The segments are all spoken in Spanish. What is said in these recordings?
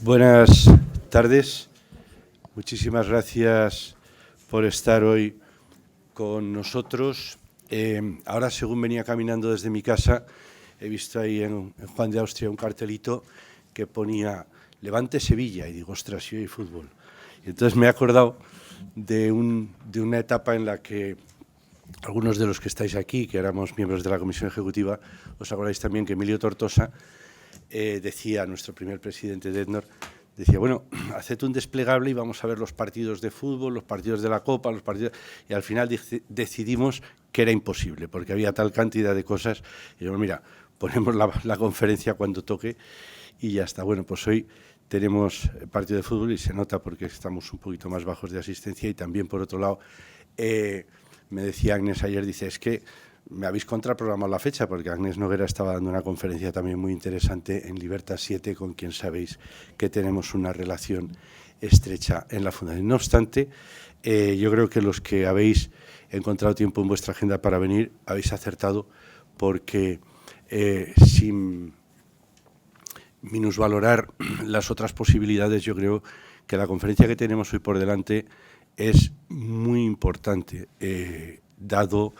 Buenas tardes. Muchísimas gracias por estar hoy con nosotros. Ahora, según venía caminando desde mi casa, he visto ahí en Juan de Austria un cartelito que ponía Levante Sevilla, y digo, ostras, sí hay fútbol. Y entonces me he acordado de una etapa en la que algunos de los que estáis aquí, que éramos miembros de la Comisión Ejecutiva, os acordáis también que Emilio Tortosa decía, nuestro primer presidente de Ednor, decía, bueno, haced un desplegable y vamos a ver los partidos de fútbol, los partidos de la Copa, los partidos... Y al final decidimos que era imposible, porque había tal cantidad de cosas. Y yo, mira, ponemos la conferencia cuando toque y ya está. Bueno, pues hoy tenemos partido de fútbol y se nota porque estamos un poquito más bajos de asistencia. Y también, por otro lado, me decía Agnès ayer, dice, es que me habéis contraprogramado la fecha, porque Agnès Noguera estaba dando una conferencia también muy interesante en Libertad 7, con quien sabéis que tenemos una relación estrecha en la Fundación. No obstante, yo creo que los que habéis encontrado tiempo en vuestra agenda para venir, habéis acertado, porque sin minusvalorar las otras posibilidades, yo creo que la conferencia que tenemos hoy por delante es muy importante, dado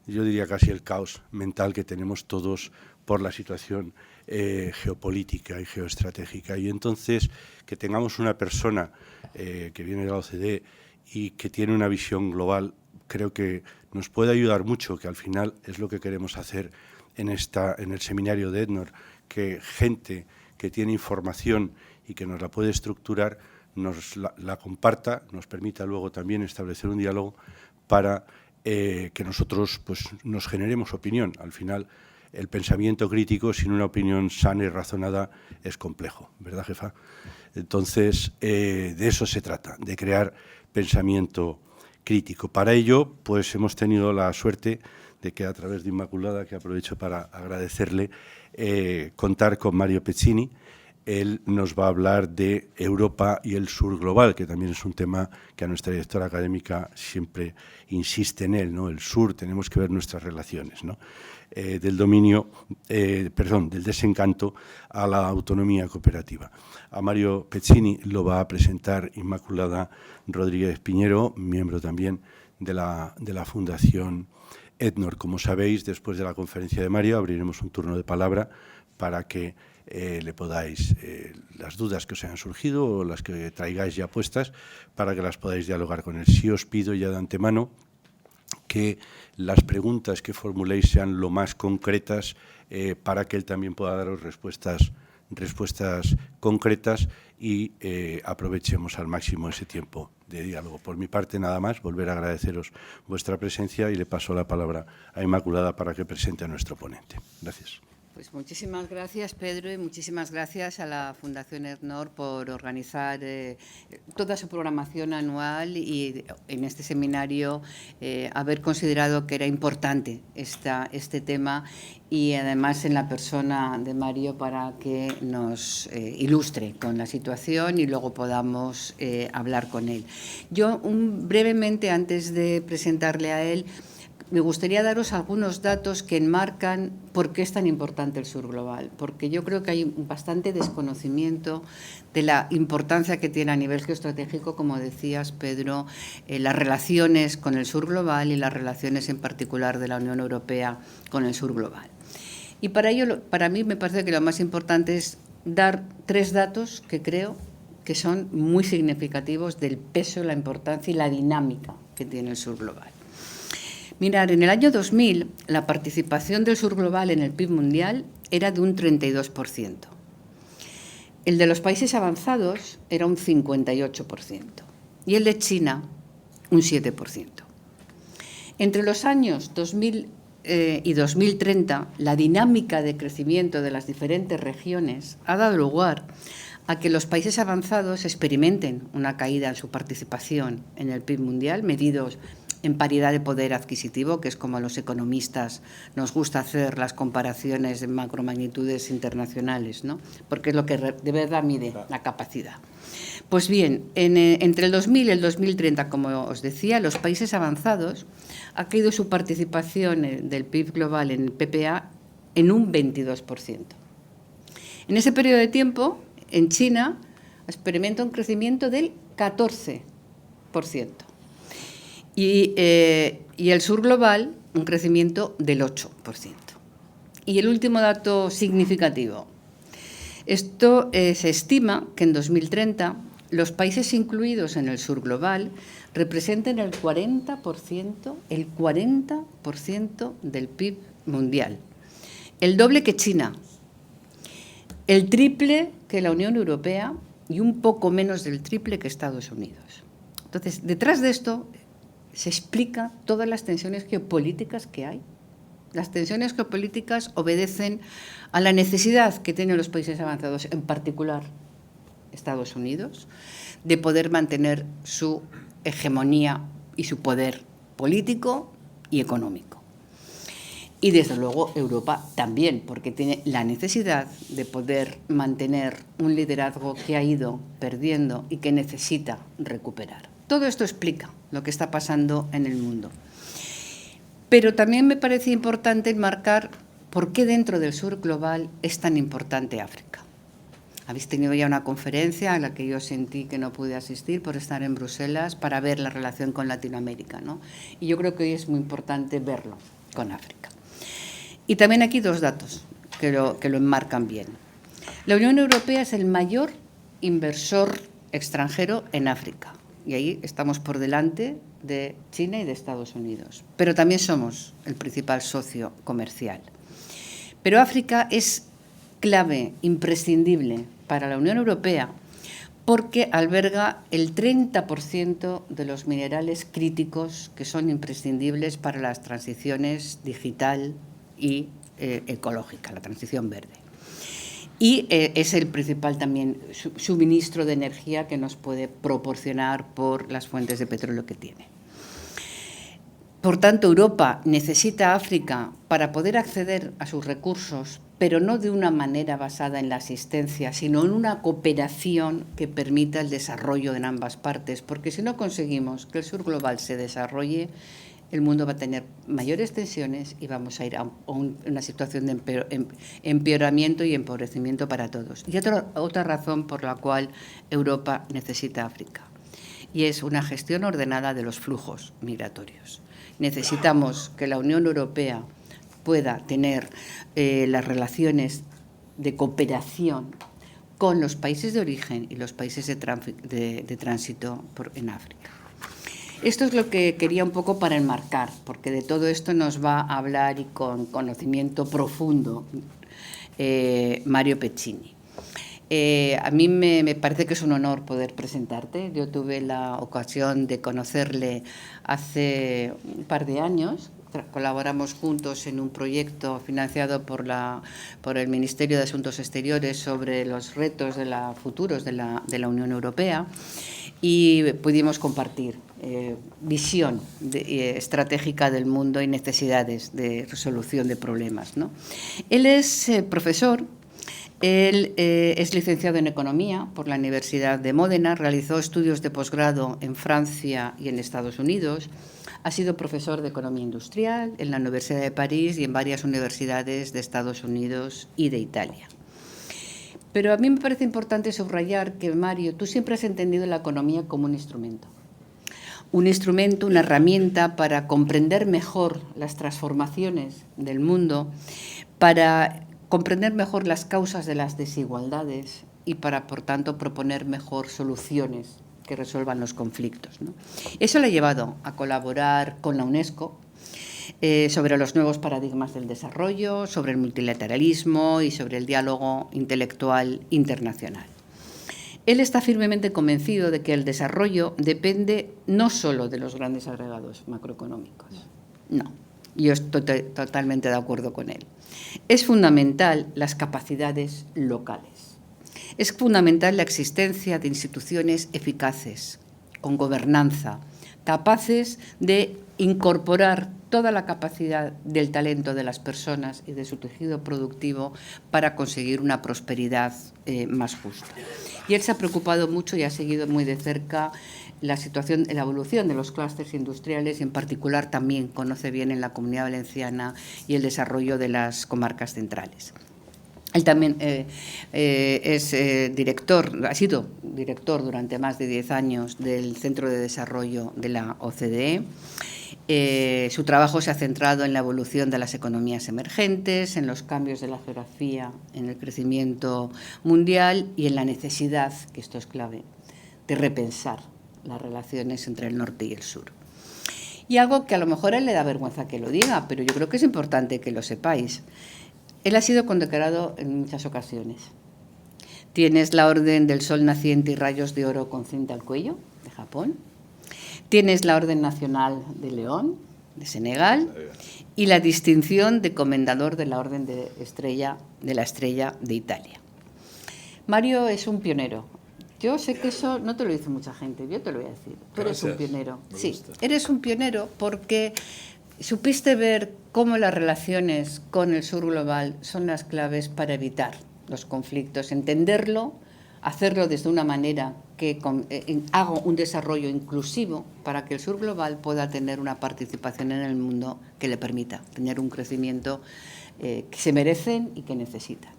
yo diría casi el caos mental que tenemos todos por la situación geopolítica y geoestratégica. Y entonces, que tengamos una persona que viene de la OCDE y que tiene una visión global, creo que nos puede ayudar mucho, que al final es lo que queremos hacer en el seminario de Ednor, que gente que tiene información y que nos la puede estructurar, nos la comparta, nos permita luego también establecer un diálogo para que nosotros pues, nos generemos opinión. Al final, el pensamiento crítico sin una opinión sana y razonada es complejo, ¿verdad, jefa? Entonces, de eso se trata, de crear pensamiento crítico. Para ello, pues hemos tenido la suerte de que a través de Inmaculada, que aprovecho para agradecerle, contar con Mario Pezzini. Él nos va a hablar de Europa y el sur global, que también es un tema que a nuestra directora académica siempre insiste en él, ¿no? El sur, tenemos que ver nuestras relaciones, ¿no? Del desencanto a la autonomía cooperativa. A Mario Pezzini lo va a presentar Inmaculada Rodríguez Piñero, miembro también de la Fundación Ednor. Como sabéis, después de la conferencia de Mario abriremos un turno de palabra para que le podáis, las dudas que os hayan surgido o las que traigáis ya puestas, para que las podáis dialogar con él. Sí os pido ya de antemano que las preguntas que formuléis sean lo más concretas para que él también pueda daros respuestas concretas y aprovechemos al máximo ese tiempo de diálogo. Por mi parte, nada más, volver a agradeceros vuestra presencia y le paso la palabra a Inmaculada para que presente a nuestro ponente. Gracias. Pues muchísimas gracias, Pedro, y muchísimas gracias a la Fundación Ednor por organizar toda su programación anual y en este seminario haber considerado que era importante este tema y además en la persona de Mario para que nos ilustre con la situación y luego podamos hablar con él. Yo brevemente, antes de presentarle a él, me gustaría daros algunos datos que enmarcan por qué es tan importante el sur global, porque yo creo que hay bastante desconocimiento de la importancia que tiene a nivel geoestratégico, como decías, Pedro, las relaciones con el sur global y las relaciones en particular de la Unión Europea con el sur global. Y para ello, para mí me parece que lo más importante es dar 3 datos que creo que son muy significativos del peso, la importancia y la dinámica que tiene el sur global. Mirad, en el año 2000, la participación del sur global en el PIB mundial era de un 32%. El de los países avanzados era un 58% y el de China un 7%. Entre los años 2000 y 2030, la dinámica de crecimiento de las diferentes regiones ha dado lugar a que los países avanzados experimenten una caída en su participación en el PIB mundial, medidos en paridad de poder adquisitivo, que es como a los economistas nos gusta hacer las comparaciones de macromagnitudes internacionales, ¿no? Porque es lo que de verdad mide la capacidad. Pues bien, entre el 2000 y el 2030, como os decía, los países avanzados ha caído su participación del PIB global en el PPA en un 22%. En ese periodo de tiempo, en China, experimenta un crecimiento del 14%. Y el sur global, un crecimiento del 8%. Y el último dato significativo. Esto se estima que en 2030 los países incluidos en el sur global representen el 40% del PIB mundial. El doble que China, el triple que la Unión Europea y un poco menos del triple que Estados Unidos. Entonces, detrás de esto se explica todas las tensiones geopolíticas que hay. Las tensiones geopolíticas obedecen a la necesidad que tienen los países avanzados, en particular Estados Unidos, de poder mantener su hegemonía y su poder político y económico. Y desde luego Europa también, porque tiene la necesidad de poder mantener un liderazgo que ha ido perdiendo y que necesita recuperar. Todo esto explica lo que está pasando en el mundo. Pero también me parece importante enmarcar por qué dentro del sur global es tan importante África. Habéis tenido ya una conferencia a la que yo sentí que no pude asistir por estar en Bruselas para ver la relación con Latinoamérica, ¿no? Y yo creo que hoy es muy importante verlo con África. Y también aquí dos datos que lo enmarcan bien. La Unión Europea es el mayor inversor extranjero en África. Y ahí estamos por delante de China y de Estados Unidos. Pero también somos el principal socio comercial. Pero África es clave, imprescindible para la Unión Europea porque alberga el 30% de los minerales críticos que son imprescindibles para las transiciones digital y ecológica, la transición verde. Y es el principal también suministro de energía que nos puede proporcionar por las fuentes de petróleo que tiene. Por tanto, Europa necesita a África para poder acceder a sus recursos, pero no de una manera basada en la asistencia, sino en una cooperación que permita el desarrollo en ambas partes, porque si no conseguimos que el sur global se desarrolle, el mundo va a tener mayores tensiones y vamos a ir a una situación de empeoramiento y empobrecimiento para todos. Y otra razón por la cual Europa necesita a África, y es una gestión ordenada de los flujos migratorios. Necesitamos que la Unión Europea pueda tener las relaciones de cooperación con los países de origen y los países de tránsito en África. Esto es lo que quería un poco para enmarcar, porque de todo esto nos va a hablar y con conocimiento profundo Mario Pecini. A mí me parece que es un honor poder presentarte. Yo tuve la ocasión de conocerle hace un par de años. Colaboramos juntos en un proyecto financiado por el Ministerio de Asuntos Exteriores sobre los retos futuros de la Unión Europea y pudimos compartir visión estratégica del mundo y necesidades de resolución de problemas, ¿no? Él es profesor. Él es licenciado en Economía por la Universidad de Módena, realizó estudios de posgrado en Francia y en Estados Unidos, ha sido profesor de Economía Industrial en la Universidad de París y en varias universidades de Estados Unidos y de Italia. Pero a mí me parece importante subrayar que, Mario, tú siempre has entendido la economía como un instrumento, una herramienta para comprender mejor las transformaciones del mundo, para comprender mejor las causas de las desigualdades y para, por tanto, proponer mejor soluciones que resuelvan los conflictos, ¿no? Eso le ha llevado a colaborar con la UNESCO sobre los nuevos paradigmas del desarrollo, sobre el multilateralismo y sobre el diálogo intelectual internacional. Él está firmemente convencido de que el desarrollo depende no solo de los grandes agregados macroeconómicos, no, yo estoy totalmente de acuerdo con él. Es fundamental las capacidades locales. Es fundamental la existencia de instituciones eficaces, con gobernanza, capaces de incorporar toda la capacidad del talento de las personas y de su tejido productivo para conseguir una prosperidad más justa. Y él se ha preocupado mucho y ha seguido muy de cerca la evolución de los clústeres industriales y en particular también conoce bien en la Comunidad Valenciana y el desarrollo de las comarcas centrales. Él también es director, ha sido director durante más de 10 años del Centro de Desarrollo de la OCDE. Su trabajo se ha centrado en la evolución de las economías emergentes, en los cambios de la geografía, en el crecimiento mundial y en la necesidad, que esto es clave, de repensar las relaciones entre el norte y el sur. Y algo que a lo mejor a él le da vergüenza que lo diga, pero yo creo que es importante que lo sepáis. Él ha sido condecorado en muchas ocasiones. Tienes la Orden del Sol Naciente y Rayos de Oro con cinta al cuello, de Japón. Tienes la Orden Nacional de León, de Senegal. Y la distinción de Comendador de la Orden de la Estrella de Italia. Mario es un pionero. Yo sé que eso no te lo dice mucha gente, yo te lo voy a decir. Tú eres un pionero. Sí, eres un pionero porque supiste ver cómo las relaciones con el sur global son las claves para evitar los conflictos, entenderlo, hacerlo desde una manera que haga un desarrollo inclusivo para que el sur global pueda tener una participación en el mundo que le permita tener un crecimiento que se merecen y que necesitan.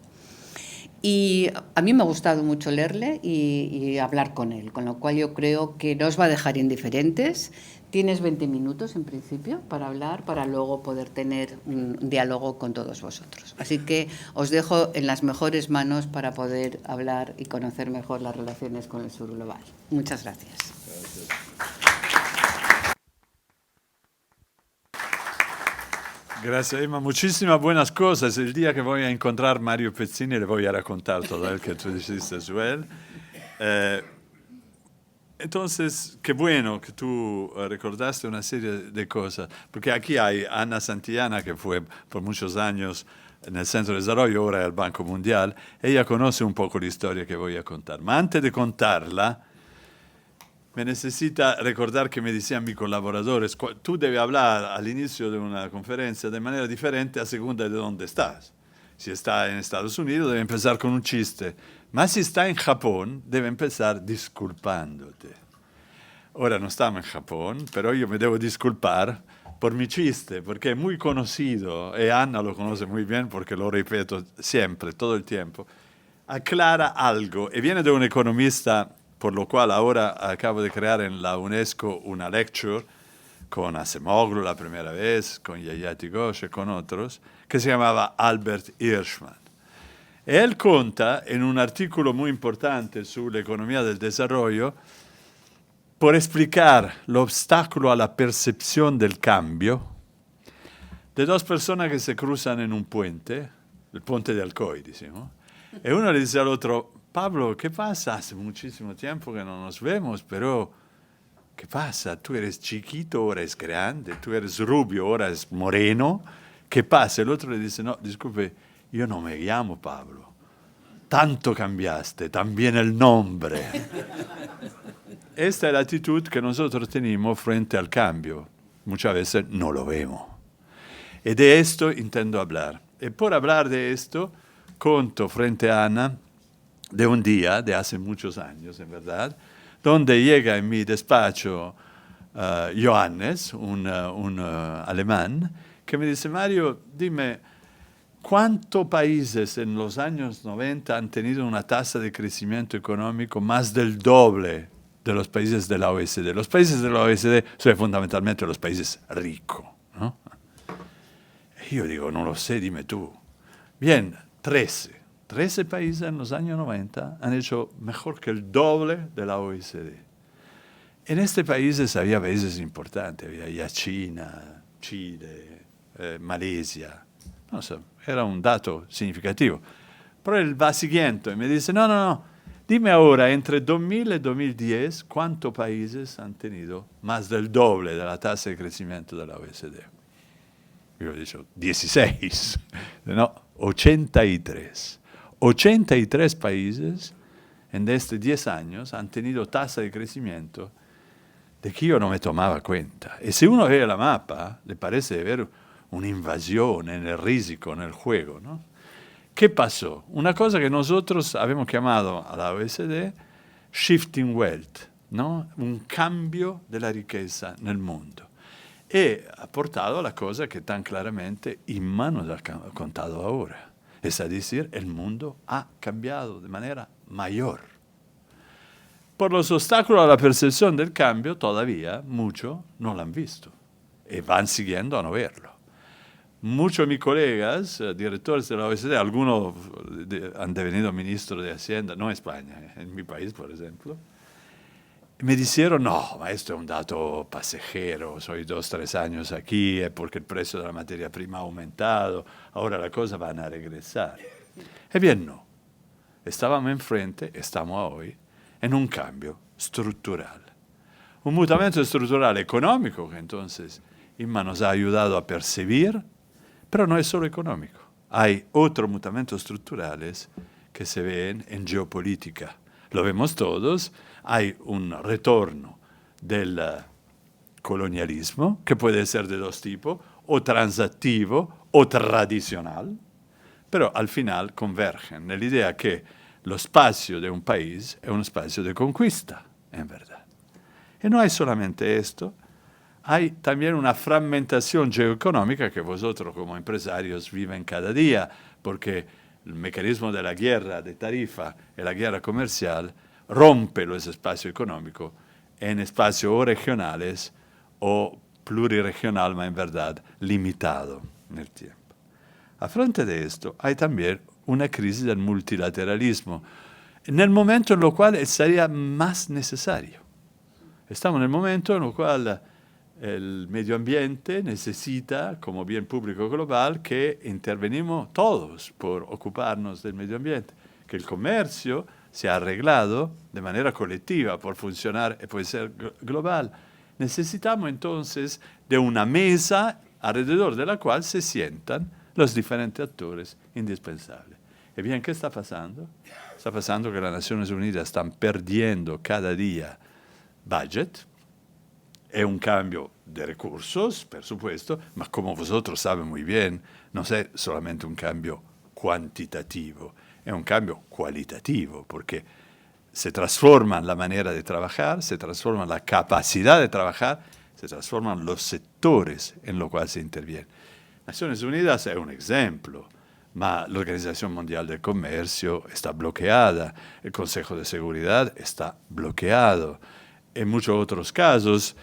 Y a mí me ha gustado mucho leerle y hablar con él, con lo cual yo creo que no os va a dejar indiferentes. Tienes 20 minutos en principio para hablar, para luego poder tener un diálogo con todos vosotros. Así que os dejo en las mejores manos para poder hablar y conocer mejor las relaciones con el sur global. Muchas gracias. Gracias, Emma. Muchísimas buenas cosas. El día que voy a encontrar Mario Pezzini le voy a contar todo lo que tú dijiste sobre él. Entonces, qué bueno que tú recordaste una serie de cosas, porque aquí hay Ana Santillana, que fue por muchos años en el Centro de Desarrollo, ahora en el Banco Mundial. Ella conoce un poco la historia que voy a contar. Pero antes de contarla, me necesita recordar que me decían mis colaboradores, tú debes hablar al inicio de una conferencia de manera diferente a segunda de dónde estás. Si está en Estados Unidos, debe empezar con un chiste. Mas si está en Japón, debe empezar disculpándote. Ahora no estamos en Japón, pero yo me debo disculpar por mi chiste, porque es muy conocido, y Ana lo conoce muy bien porque lo repito siempre, todo el tiempo. Aclara algo, y viene de un economista, por lo cual ahora acabo de crear en la UNESCO una lecture con Acemoglu la primera vez, con Yayati Ghosh y con otros, que se llamaba Albert Hirschman. Él cuenta en un artículo muy importante sobre la economía del desarrollo, por explicar el obstáculo a la percepción del cambio de dos personas que se cruzan en un puente, el puente de Alcoy, decimos, y uno le dice al otro, Pablo, ¿qué pasa? Hace muchísimo tiempo que no nos vemos, pero ¿qué pasa? Tú eres chiquito, ahora es grande, tú eres rubio, ahora es moreno, ¿qué pasa? El otro le dice, no, disculpe, yo no me llamo Pablo, tanto cambiaste, también el nombre. Esta es la actitud que nosotros tenemos frente al cambio. Muchas veces no lo vemos. Y de esto intento hablar. Y por hablar de esto, conto frente a Ana de un día, de hace muchos años, en verdad, donde llega en mi despacho Johannes, un alemán, que me dice, Mario, dime, ¿cuántos países en los años 90 han tenido una tasa de crecimiento económico más del doble de los países de la OECD? Los países de la OECD son fundamentalmente los países ricos, ¿no? Y yo digo, no lo sé, dime tú. Bien, 13 países en los años 90 han hecho mejor que el doble de la OECD. En este país había países importantes, había ya China, Chile, Malasia, no sé, era un dato significativo. Pero él va siguiendo y me dice, no, dime ahora, entre 2000 y 2010, ¿cuántos países han tenido más del doble de la tasa de crecimiento de la OECD? Yo he dicho, 16, no, 83. 83 países en estos 10 años han tenido tasa de crecimiento de que yo no me tomaba cuenta. Y si uno ve la mapa, le parece ver una invasión en el riesgo, en el juego, ¿no? ¿Qué pasó? Una cosa que nosotros habíamos llamado a la OECD shifting wealth, ¿no? Un cambio de la riqueza en el mundo. Y ha portado a la cosa que tan claramente Inma nos ha contado ahora. Es decir, el mundo ha cambiado de manera mayor. Por los obstáculos a la percepción del cambio, todavía muchos no lo han visto y van siguiendo a no verlo. Muchos de mis colegas, directores de la OECD, algunos han devenido ministros de Hacienda, no en España, en mi país, por ejemplo, me dijeron, no, ma esto es un dato pasajero, soy 2 o 3 años aquí, es porque el precio de la materia prima ha aumentado, ahora las cosas van a regresar. E bien no, estábamos enfrente, estamos hoy, en un cambio estructural. Un mutamento estructural económico que entonces Inma nos ha ayudado a percibir, pero no es solo económico. Hay otros mutamientos estructurales que se ven en geopolítica. Lo vemos todos, hay un retorno del colonialismo, que puede ser de 2 tipos, o transactivo o tradicional, pero al final convergen nell'idea que lo spazio de un país es un spazio de conquista, en verdad. Y no hay solamente esto, hay también una fragmentación geoeconómica que vosotros como empresarios viven cada día, porque el mecanismo de la guerra de tarifa y la guerra comercial rompe los espacios económicos en espacios o regionales o pluriregional, ma en verdad limitado en el tiempo. A frente de esto hay también una crisis del multilateralismo, en el momento en el cual sería más necesario. Estamos en el momento en el cual el medio ambiente necesita, como bien público global, que intervenimos todos por ocuparnos del medio ambiente, que el comercio se ha arreglado de manera colectiva por funcionar y puede ser global. Necesitamos entonces de una mesa alrededor de la cual se sientan los diferentes actores indispensables. ¿Y bien qué está pasando? Está pasando que las Naciones Unidas están perdiendo cada día budget. Es un cambio de recursos, por supuesto, ma como vosotros saben muy bien, no es solamente un cambio cuantitativo, es un cambio cualitativo, porque se transforma la manera de trabajar, se transforma la capacidad de trabajar, se transforman los sectores en los cuales se interviene. Naciones Unidas es un ejemplo, ma l'Organizzazione Mondiale del Comercio está bloqueada, el Consejo de Seguridad está bloqueado. En muchos otros casos,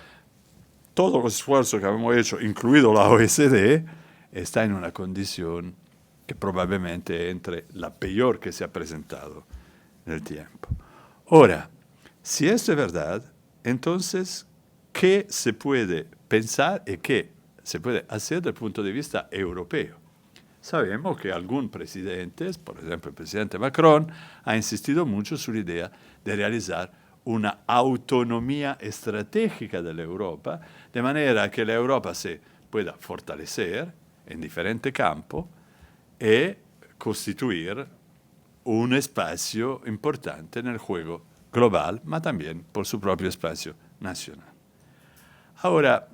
todos los esfuerzos que hemos hecho, incluido la OECD, está en una condición que probablemente entre la peor que se ha presentado en el tiempo. Ahora, si esto es verdad, entonces, ¿qué se puede pensar y qué se puede hacer desde el punto de vista europeo? Sabemos que algún presidente, por ejemplo el presidente Macron, ha insistido mucho sobre la idea de realizar una autonomía estratégica de la Europa, de manera que la Europa se pueda fortalecer en diferentes campos y constituir un espacio importante en el juego global, ma también por su propio espacio nacional. Ahora,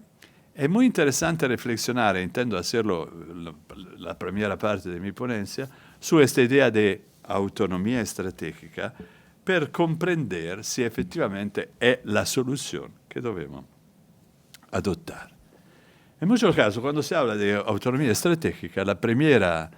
es muy interesante reflexionar, e intento hacerlo la primera parte de mi ponencia, su esta idea de autonomía estratégica per comprender si effettivamente è la soluzione che dobbiamo adottare. En muchos casos, cuando se habla de autonomía estratégica, la primera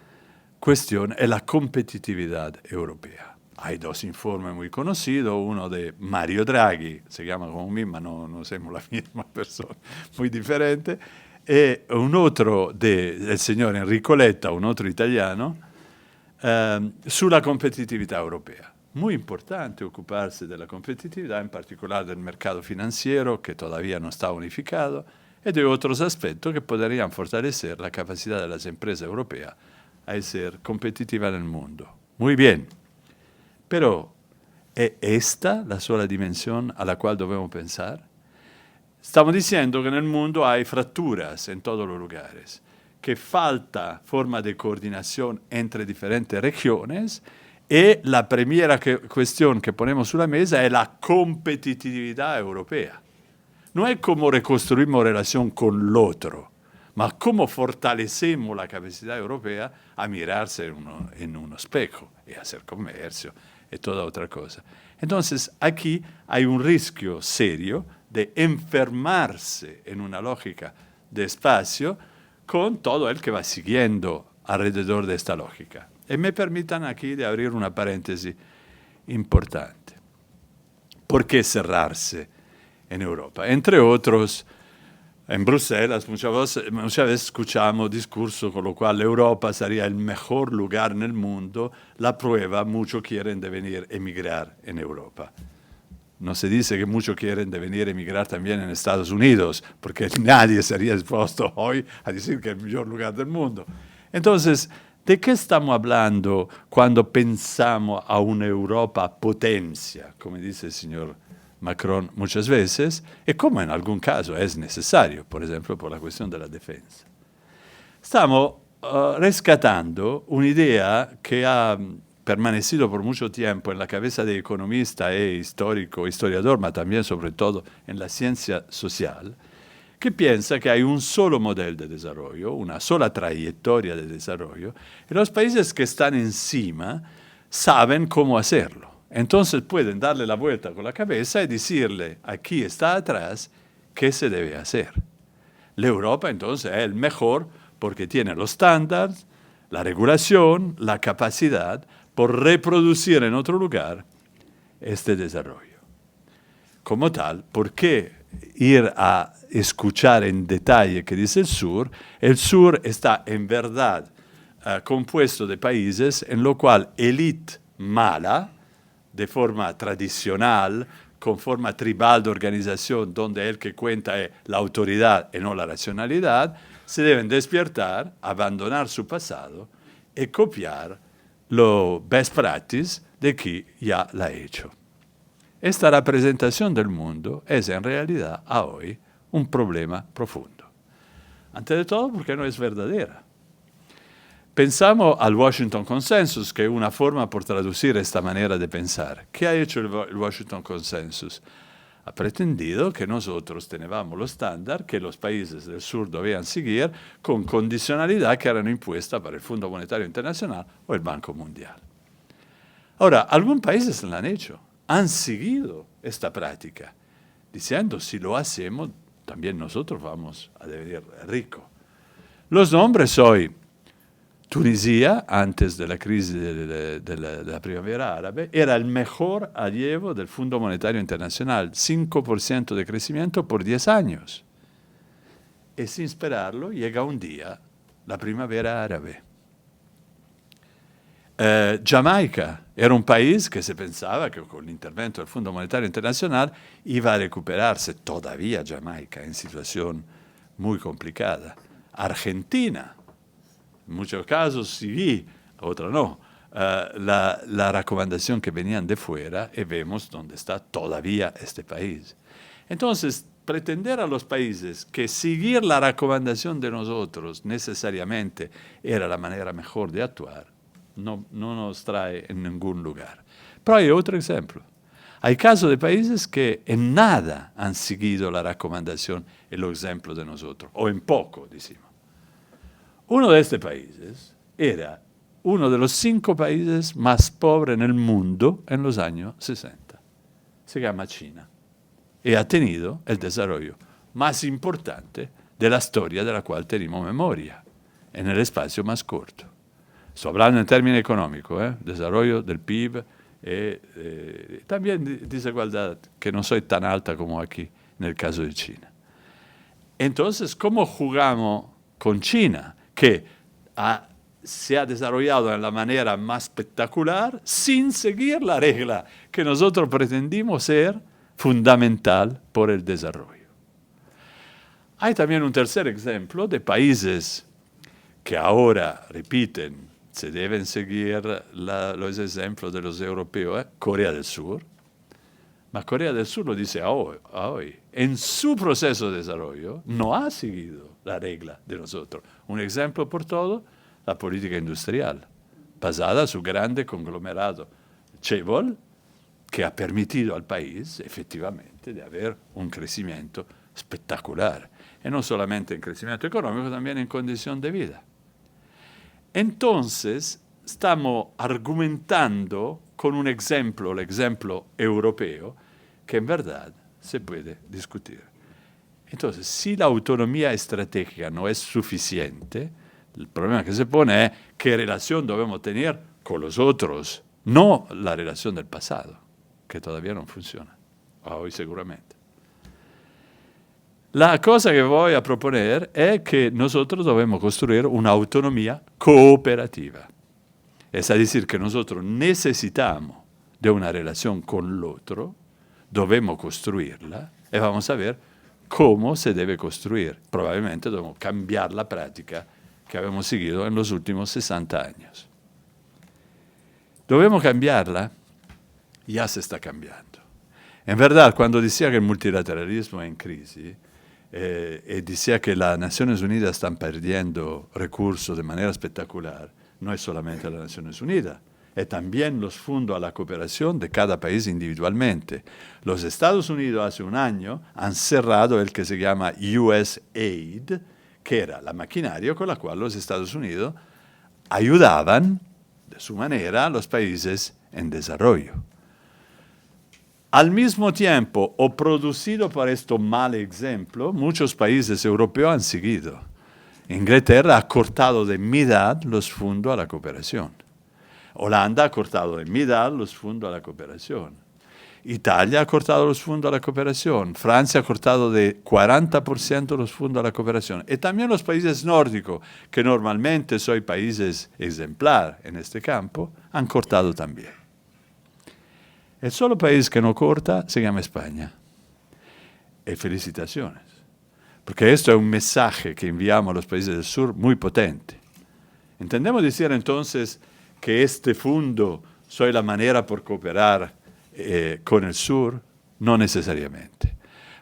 cuestión es la competitividad europea. Hay 2 informes muy conocidos, uno de Mario Draghi, se llama como mí, ma no somos la misma persona, muy diferente, e un otro del signor Enrico Letta, un otro italiano, sulla competitività europea. Muy importante ocuparse de la competitividad, en particular del mercado financiero, que todavía no está unificado, y de otros aspectos que podrían fortalecer la capacidad de las empresas europeas a ser competitivas en el mundo. Muy bien, pero ¿es esta la sola dimensión a la cual debemos pensar? Estamos diciendo que en el mundo hay fracturas en todos los lugares, que falta forma de coordinación entre diferentes regiones. Y la primera cuestión que ponemos sobre la mesa es la competitividad europea. No es cómo reconstruimos relación con el otro, ma cómo fortalecemos la capacidad europea a mirarse en un espejo y hacer comercio y toda otra cosa. Entonces, aquí hay un riesgo serio de enfermarse en una lógica de espacio con todo el que va siguiendo alrededor de esta lógica. Y me permitan aquí de abrir una paréntesis importante. ¿Por qué cerrarse en Europa? Entre otros, en Bruselas muchas veces escuchamos discursos con lo cual Europa sería el mejor lugar en el mundo. La prueba, muchos quieren venir a emigrar en Europa. No se dice que muchos quieren venir a emigrar también en Estados Unidos, porque nadie sería dispuesto hoy a decir que es el mejor lugar del mundo. Entonces, ¿de qué estamos hablando cuando pensamos a una Europa potencia, como dice el señor Macron muchas veces, y como en algún caso es necesario, por ejemplo, por la cuestión de la defensa? Estamos rescatando una idea que ha permanecido por mucho tiempo en la cabeza de economista e historiador, pero también sobre todo en la ciencia social, que piensa que hay un solo modelo de desarrollo, una sola trayectoria de desarrollo, y los países que están encima saben cómo hacerlo. Entonces pueden darle la vuelta con la cabeza y decirle, aquí está atrás, qué se debe hacer. La Europa entonces es el mejor porque tiene los estándares, la regulación, la capacidad por reproducir en otro lugar este desarrollo. Como tal, ¿por qué ir a escuchar en detalle qué dice el sur? El sur está en verdad compuesto de países en lo cual élite mala, de forma tradicional, con forma tribal de organización, donde el que cuenta es la autoridad y no la racionalidad, se deben despertar, abandonar su pasado y copiar lo best practice de quien ya la ha hecho. Esta representación del mundo es en realidad a hoy un problema profundo. Ante de todo porque no es verdadera. Pensamos al Washington Consensus, que es una forma por traducir esta manera de pensar. ¿Qué ha hecho el Washington Consensus? Ha pretendido que nosotros teníamos los estándares que los países del sur debían seguir con condicionalidad que eran impuestas por el Fondo Monetario Internacional o el Banco Mundial. Ahora, algunos países lo han hecho, han seguido esta práctica, diciendo, si lo hacemos, también nosotros vamos a devenir ricos. Los nombres hoy: Tunisia, antes de la crisis de la primavera árabe, era el mejor allievo del Fondo Monetario Internacional, 5% de crecimiento por 10 años. Y sin esperarlo, llega un día la primavera árabe. Jamaica era un país que se pensaba que con el intervento del Fondo Monetario Internacional iba a recuperarse. Todavía Jamaica en situación muy complicada. Argentina, en muchos casos sí, otros no, la recomendación que venían de fuera y vemos dónde está todavía este país. Entonces, pretender a los países que seguir la recomendación de nosotros necesariamente era la manera mejor de actuar, no nos trae en ningún lugar. Pero hay otro ejemplo. Hay casos de países que en nada han seguido la recomendación y el ejemplo de nosotros, o en poco, decimos. Uno de estos países era uno de los 5 países más pobres en el mundo en los años 60. Se llama China. Y ha tenido el desarrollo más importante de la historia de la cual tenemos memoria, en el espacio más corto. Estoy hablando en términos económicos, desarrollo del PIB, también desigualdad, que no soy tan alta como aquí en el caso de China. Entonces, ¿cómo jugamos con China? Que se ha desarrollado de la manera más espectacular sin seguir la regla que nosotros pretendimos ser fundamental por el desarrollo. Hay también un tercer ejemplo de países que ahora repiten, se deben seguir los ejemplos de los europeos, Corea del Sur. Pero Corea del Sur lo dice a hoy. En su proceso de desarrollo no ha seguido la regla de nosotros. Un ejemplo por todo, la política industrial, basada en su grande conglomerado Chaebol, que ha permitido al país, efectivamente, de haber un crecimiento espectacular. Y no solamente en crecimiento económico, también en condición de vida. Entonces, estamos argumentando con un ejemplo, el ejemplo europeo, que en verdad se puede discutir. Entonces, si la autonomía estratégica no es suficiente, El problema que se pone es qué relación debemos tener con los otros, no la relación del pasado, que todavía no funciona, hoy seguramente. La cosa que voy a proponer es que nosotros debemos construir una autonomía cooperativa. Es decir, que nosotros necesitamos de una relación con el otro, debemos construirla y vamos a ver cómo se debe construir. Probablemente debemos cambiar la práctica que habíamos seguido en los últimos 60 años. Debemos cambiarla, ya se está cambiando. En verdad, cuando decía que el multilateralismo es en crisis, y decía que las Naciones Unidas están perdiendo recursos de manera espectacular, no es solamente las Naciones Unidas, es también los fondos a la cooperación de cada país individualmente. Los Estados Unidos hace un año han cerrado el que se llama USAID, que era la maquinaria con la cual los Estados Unidos ayudaban de su manera a los países en desarrollo. Al mismo tiempo, o producido por este mal ejemplo, muchos países europeos han seguido. Inglaterra ha cortado de mitad los fondos a la cooperación. Holanda ha cortado de mitad los fondos a la cooperación. Italia ha cortado los fondos a la cooperación. Francia ha cortado de 40% los fondos a la cooperación. Y también los países nórdicos, que normalmente son países ejemplar en este campo, han cortado también. El solo país que no corta se llama España. Y felicitaciones. Porque esto es un mensaje que enviamos a los países del sur muy potente. ¿Entendemos decir entonces que este fondo soy la manera por cooperar con el sur? No necesariamente.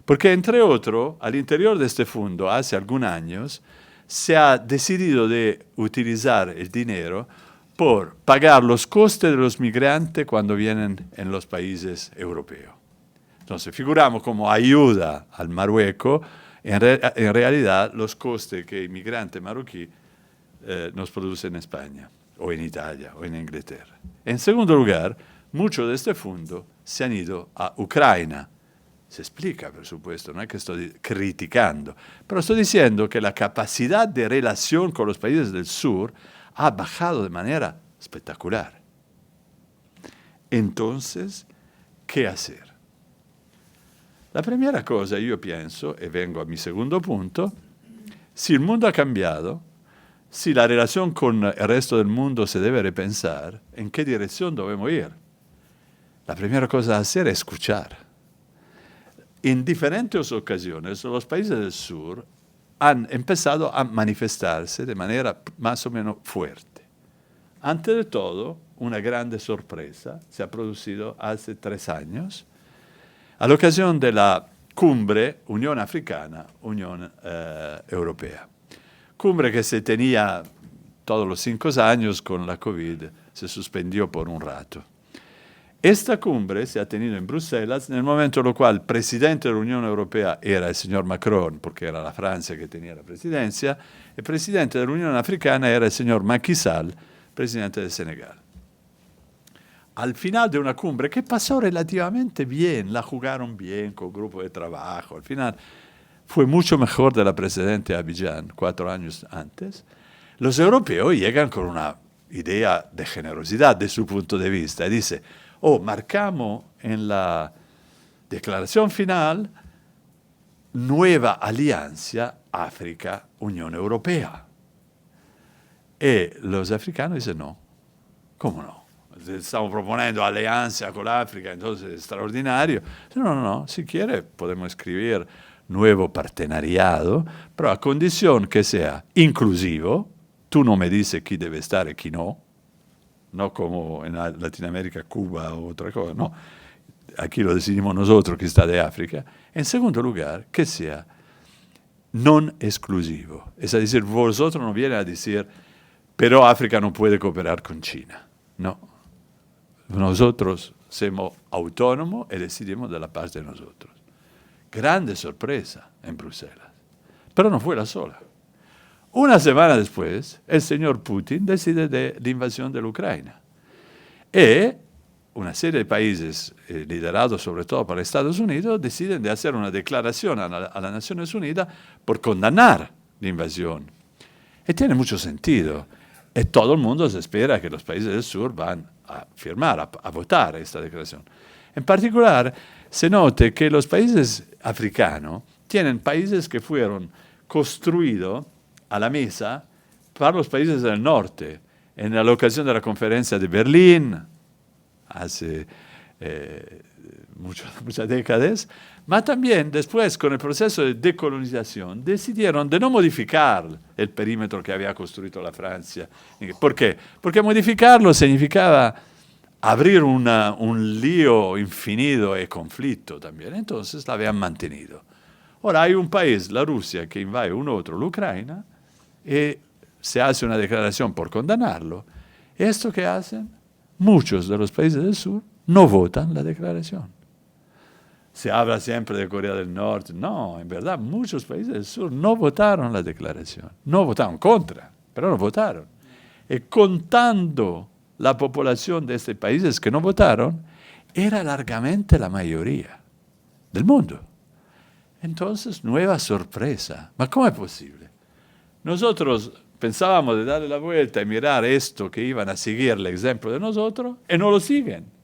Porque, entre otros, al interior de este fondo, hace algunos años, se ha decidido de utilizar el dinero por pagar los costes de los migrantes cuando vienen en los países europeos. Entonces, figuramos como ayuda al Marruecos, en realidad los costes que el migrante marroquí nos produce en España, o en Italia, o en Inglaterra. En segundo lugar, muchos de este fondo se han ido a Ucrania. Se explica, por supuesto, no es que estoy criticando, pero estoy diciendo que la capacidad de relación con los países del sur ha bajado de manera espectacular. Entonces, ¿qué hacer? La primera cosa, yo pienso, y vengo a mi segundo punto, si el mundo ha cambiado, si la relación con el resto del mundo se debe repensar, ¿en qué dirección debemos ir? La primera cosa a hacer es escuchar. En diferentes ocasiones, los países del sur han empezado a manifestarse de manera más o menos fuerte. Antes de todo, una grande sorpresa se ha producido hace 3 años, a la ocasión de la cumbre Unión Africana, Unión Europea. Cumbre que se tenía todos los 5 años con la COVID, se suspendió por un rato. Esta cumbre se ha tenido en Bruselas, en el momento en el cual el presidente de la Unión Europea era el señor Macron, porque era la Francia que tenía la presidencia, el presidente de la Unión Africana era el señor Macky Sall, presidente de Senegal. Al final de una cumbre que pasó relativamente bien, la jugaron bien con grupo de trabajo, al final fue mucho mejor de la precedente Abidjan, 4 años antes, los europeos llegan con una idea de generosidad de su punto de vista y dice, marcamos en la declaración final nueva alianza África-Unión Europea. Y los africanos dicen, no, ¿cómo no? Estamos proponiendo alianza con África, entonces es extraordinario. No, si quiere podemos escribir nuevo partenariado, pero a condición que sea inclusivo. Tú no me dices quién debe estar y quién no como en Latinoamérica, Cuba o otra cosa, no. Aquí lo decidimos nosotros que está de África. En segundo lugar, que sea non exclusivo. Es decir, vosotros no vienen a decir, pero África no puede cooperar con China. No. Nosotros somos autónomos y decidimos de la parte de nosotros. Grande sorpresa en Bruselas. Pero no fue la sola. Una semana después, el señor Putin decide de la invasión de la Ucrania. Y una serie de países, liderados sobre todo por Estados Unidos, deciden de hacer una declaración a las Naciones Unidas por condenar la invasión. Y tiene mucho sentido. Y todo el mundo se espera que los países del sur van a firmar, a votar esta declaración. En particular, se note que los países africanos tienen países que fueron construidos a la mesa para los países del norte. En la ocasión de la conferencia de Berlín, hace muchas décadas, pero también después, con el proceso de decolonización, decidieron de no modificar el perímetro que había construido la Francia. ¿Por qué? Porque modificarlo significaba abrir un lío infinito y conflicto también. Entonces la habían mantenido. Ahora hay un país, la Rusia, que invade un otro, la Ucrania, y se hace una declaración por condenarlo. ¿Esto qué hacen? Muchos de los países del sur no votan la declaración. Se habla siempre de Corea del Norte. No, en verdad, muchos países del sur no votaron la declaración. No votaron contra, pero no votaron. Y contando la población de estos países que no votaron, era largamente la mayoría del mundo. Entonces, nueva sorpresa. ¿Pero cómo es posible? Nosotros pensábamos de darle la vuelta y mirar esto que iban a seguir el ejemplo de nosotros, y no lo siguen.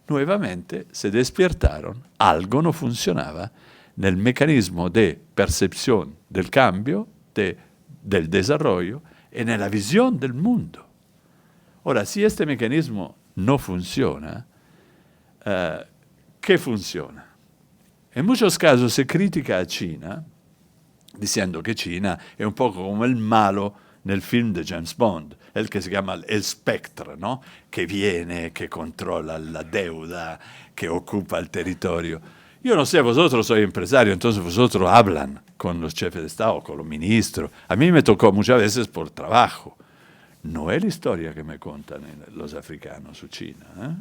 Nuevamente se despertaron, algo no funcionaba en el mecanismo de percepción del cambio, del desarrollo, en la visión del mundo. Ahora, si este mecanismo no funciona, ¿qué funciona? En muchos casos se critica a China, diciendo que China es un poco como el malo nel film de James Bond, el que se llama el Spectre, ¿no? Que viene, que controla la deuda, que ocupa el territorio. Yo no sé, vosotros sois empresarios, entonces vosotros hablan con los jefes de Estado, con los ministros. A mí me tocó muchas veces por trabajo. No es la historia que me cuentan los africanos o China, ¿eh?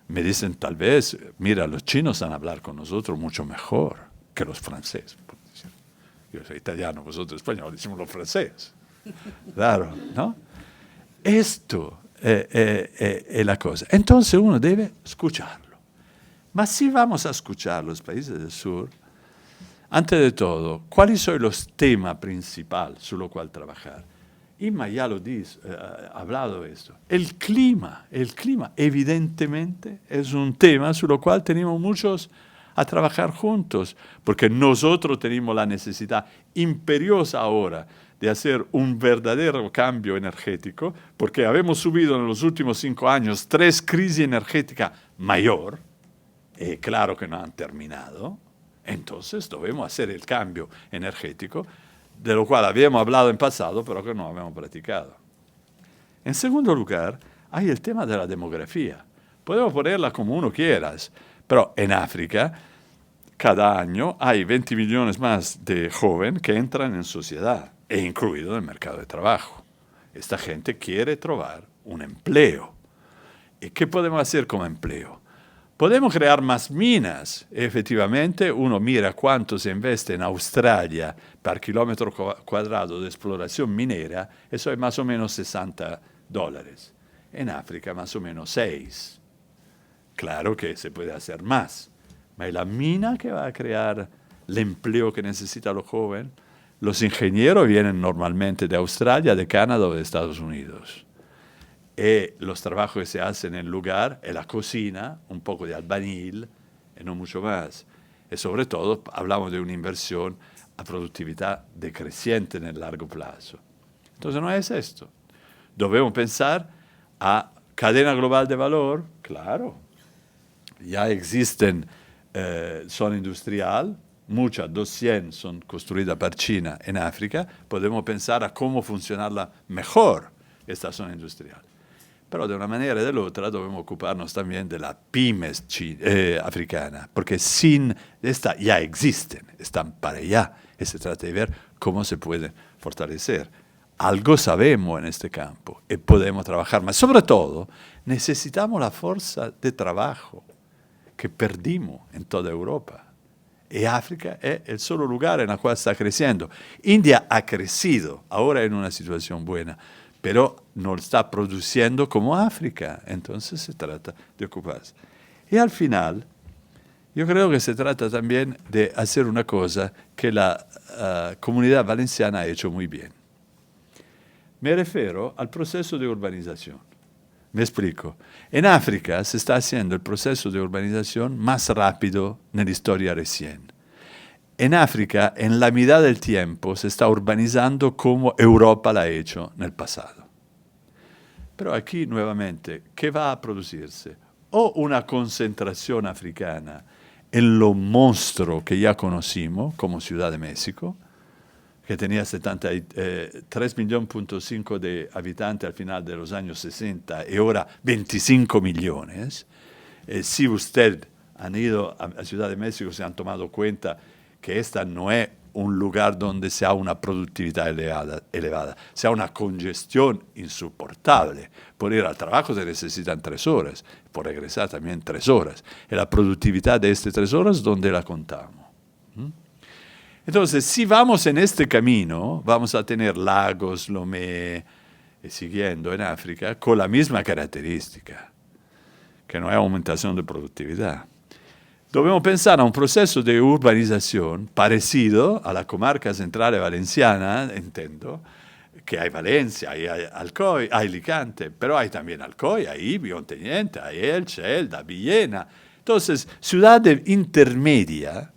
Me dicen tal vez, mira, los chinos van a hablar con nosotros mucho mejor que los franceses. Yo soy italiano, vosotros españoles, decimos los franceses. Claro, ¿no? Esto es la cosa. Entonces uno debe escucharlo. Mas si vamos a escuchar los países del sur, antes de todo, ¿cuáles son los temas principales sobre los cuales trabajar? Inma ya lo dice, ha hablado de esto. El clima evidentemente es un tema sobre el cual tenemos muchos a trabajar juntos, porque nosotros tenemos la necesidad imperiosa ahora de hacer un verdadero cambio energético, porque habemos subido en los últimos 5 años 3 crisis energéticas mayor, y claro que no han terminado. Entonces debemos hacer el cambio energético, de lo cual habíamos hablado en pasado, pero que no habíamos practicado. En segundo lugar, hay el tema de la demografía. Podemos ponerla como uno quiera, pero en África, cada año hay 20 millones más de jóvenes que entran en sociedad, e incluido en el mercado de trabajo. Esta gente quiere trovar un empleo. ¿Y qué podemos hacer como empleo? Podemos crear más minas. Efectivamente, uno mira cuánto se investe en Australia per kilómetro cuadrado de exploración minera, eso es más o menos $60. En África, más o menos 6. Claro que se puede hacer más, pero la mina que va a crear el empleo que necesitan los jóvenes, los ingenieros vienen normalmente de Australia, de Canadá o de Estados Unidos. Y los trabajos que se hacen en el lugar es la cocina, un poco de albañil, y no mucho más. Y sobre todo hablamos de una inversión a productividad decreciente en el largo plazo. Entonces no es esto. Debemos pensar a cadena global de valor, claro. Ya existen zona industrial, muchas, 200 son construidas por China en África. Podemos pensar a cómo funcionarla mejor esta zona industrial. Pero de una manera o de la otra debemos ocuparnos también de las pymes africanas, porque sin esta ya existen, están para allá, y se trata de ver cómo se pueden fortalecer. Algo sabemos en este campo y podemos trabajar más. Sobre todo, necesitamos la fuerza de trabajo que perdimos en toda Europa. Y África es el solo lugar en el cual está creciendo. India ha crecido, ahora en una situación buena, pero no está produciendo como África. Entonces se trata de ocuparse. Y al final, yo creo que se trata también de hacer una cosa que la comunidad valenciana ha hecho muy bien. Me refiero al proceso de urbanización. Me explico. En África se está haciendo el proceso de urbanización más rápido en la historia recién. En África, en la mitad del tiempo, se está urbanizando como Europa la ha hecho en el pasado. Pero aquí, nuevamente, ¿qué va a producirse? O una concentración africana en lo monstruo que ya conocimos, como Ciudad de México, que tenía 3,5 millones de habitantes al final de los años 60 y ahora 25 millones. Si usted han ido a Ciudad de México, se han tomado cuenta que esta no es un lugar donde sea una productividad elevada, sea una congestión insoportable. Por ir al trabajo se necesitan 3 horas, por regresar también 3 horas. Y la productividad de estas 3 horas, ¿dónde la contamos? Entonces, si vamos en este camino, vamos a tener Lagos, Lomé, siguiendo en África, con la misma característica, que no es aumentación de productividad. Debemos pensar a un proceso de urbanización parecido a la comarca central valenciana, entiendo, que hay Valencia, hay Alcoy, hay Alicante, pero hay también Alcoy, hay Ibio, Onteniente, hay Elche, Elda, Villena. Entonces, ciudad intermedia,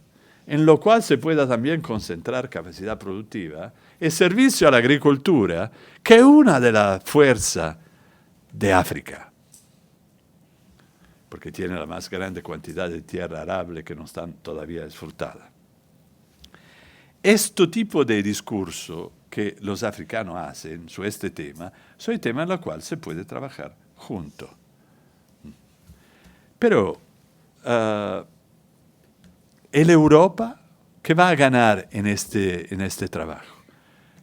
en lo cual se pueda también concentrar capacidad productiva, y servicio a la agricultura, que es una de las fuerzas de África, porque tiene la más grande cantidad de tierra arable que no están todavía disfrutada. Este tipo de discurso que los africanos hacen sobre este tema, son temas en los cuales se puede trabajar junto. Pero ¿el Europa qué va a ganar en este trabajo?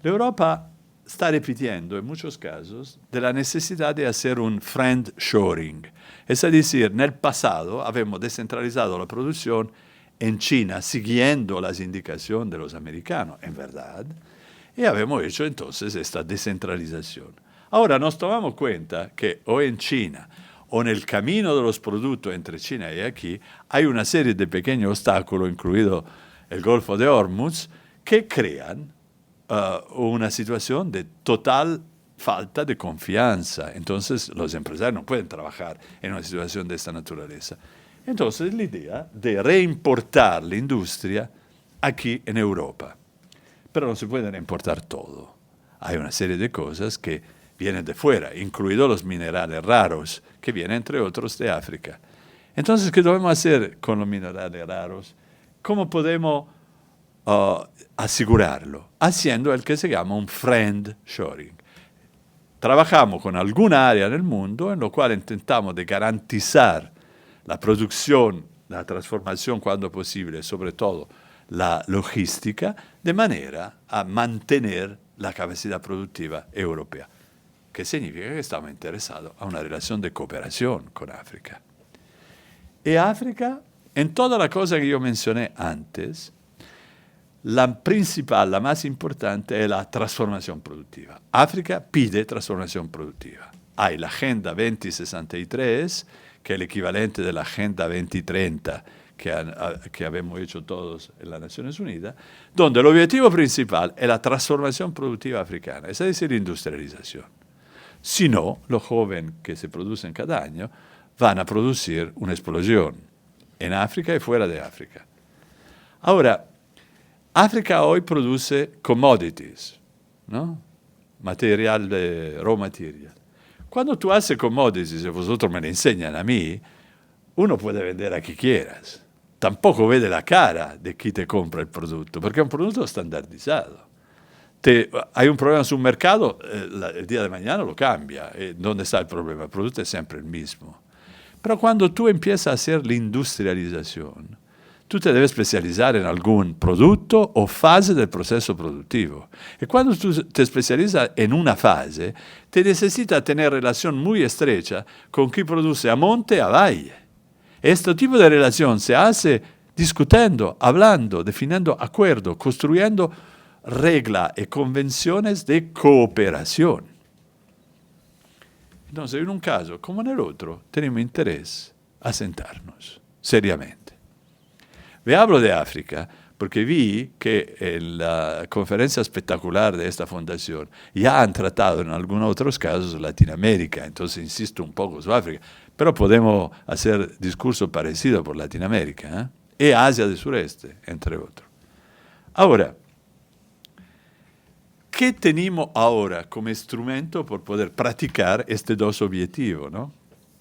La Europa está repitiendo en muchos casos de la necesidad de hacer un friendshoring. Es decir, en el pasado habíamos descentralizado la producción en China, siguiendo las indicaciones de los americanos, en verdad, y habíamos hecho entonces esta descentralización. Ahora nos tomamos cuenta que o en China o en el camino de los productos entre China y aquí, hay una serie de pequeños obstáculos, incluido el Golfo de Hormuz, que crean una situación de total falta de confianza. Entonces, los empresarios no pueden trabajar en una situación de esta naturaleza. Entonces, la idea de reimportar la industria aquí en Europa. Pero no se puede reimportar todo. Hay una serie de cosas que vienen de fuera, incluidos los minerales raros, que vienen, entre otros, de África. Entonces, ¿qué debemos hacer con los minerales raros? ¿Cómo podemos asegurarlo? Haciendo el que se llama un friendshoring. Trabajamos con alguna área del mundo en lo cual intentamos de garantizar la producción, la transformación cuando posible, sobre todo la logística, de manera a mantener la capacidad productiva europea, que significa que estamos interesados a una relación de cooperación con África. Y África, en toda la cosa que yo mencioné antes, la principal, la más importante es la transformación productiva. África pide transformación productiva. Hay la Agenda 2063, que es el equivalente de la Agenda 2030 que habíamos hecho todos en las Naciones Unidas, donde el objetivo principal es la transformación productiva africana, es decir, industrialización. Si no, los jóvenes que se producen cada año van a producir una explosión en África y fuera de África. Ahora, África hoy produce commodities, ¿no? Material de raw material. Cuando tú haces commodities, y vosotros me lo enseñan a mí, uno puede vender a quien quieras. Tampoco vede la cara de quien te compra el producto, porque es un producto standardizado. Hay un problema en un mercado, el día de mañana lo cambia. ¿Dónde está el problema? El producto es siempre el mismo. Pero cuando tú empiezas a hacer la industrialización, tú te debes especializar en algún producto o fase del proceso productivo. Y cuando tú te especializas en una fase, te necesitas tener relación muy estrecha con quien produce a monte y a valle. Este tipo de relación se hace discutiendo, hablando, definiendo acuerdos, construyendo reglas y convenciones de cooperación. Entonces, en un caso como en el otro, tenemos interés a sentarnos seriamente. Vi hablo de África porque vi que en la conferencia espectacular de esta fundación ya han tratado en algunos otros casos Latinoamérica, entonces insisto un poco sobre África, pero podemos hacer discurso parecido por Latinoamérica, y Asia del Sureste, entre otros. Ahora, ¿qué tenemos ahora como instrumento por poder practicar estos dos objetivos, ¿no?,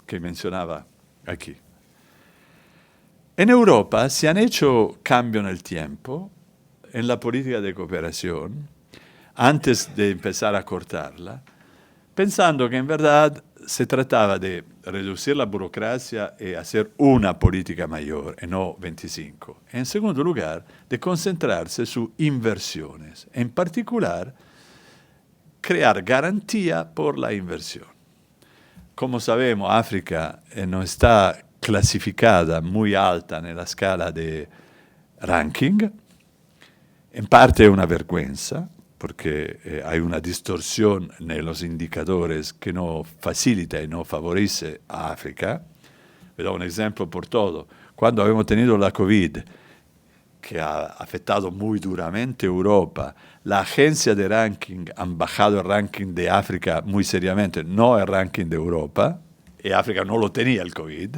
que mencionaba aquí? En Europa se han hecho cambios en el tiempo, en la política de cooperación, antes de empezar a cortarla, pensando que en verdad se trataba de reducir la burocracia y hacer una política mayor, y no 25. En segundo lugar, de concentrarse su inversiones, en particular, crear garantía por la inversión. Como sabemos, África no está clasificada muy alta en la escala de ranking. En parte es una vergüenza, porque hay una distorsión en los indicadores que no facilita y no favorece a África. Vi do un ejemplo por todo. Cuando hemos tenido la COVID, que ha afectado muy duramente a Europa, la agencia de ranking ha bajado el ranking de África muy seriamente, no el ranking de Europa, y África no lo tenía el COVID,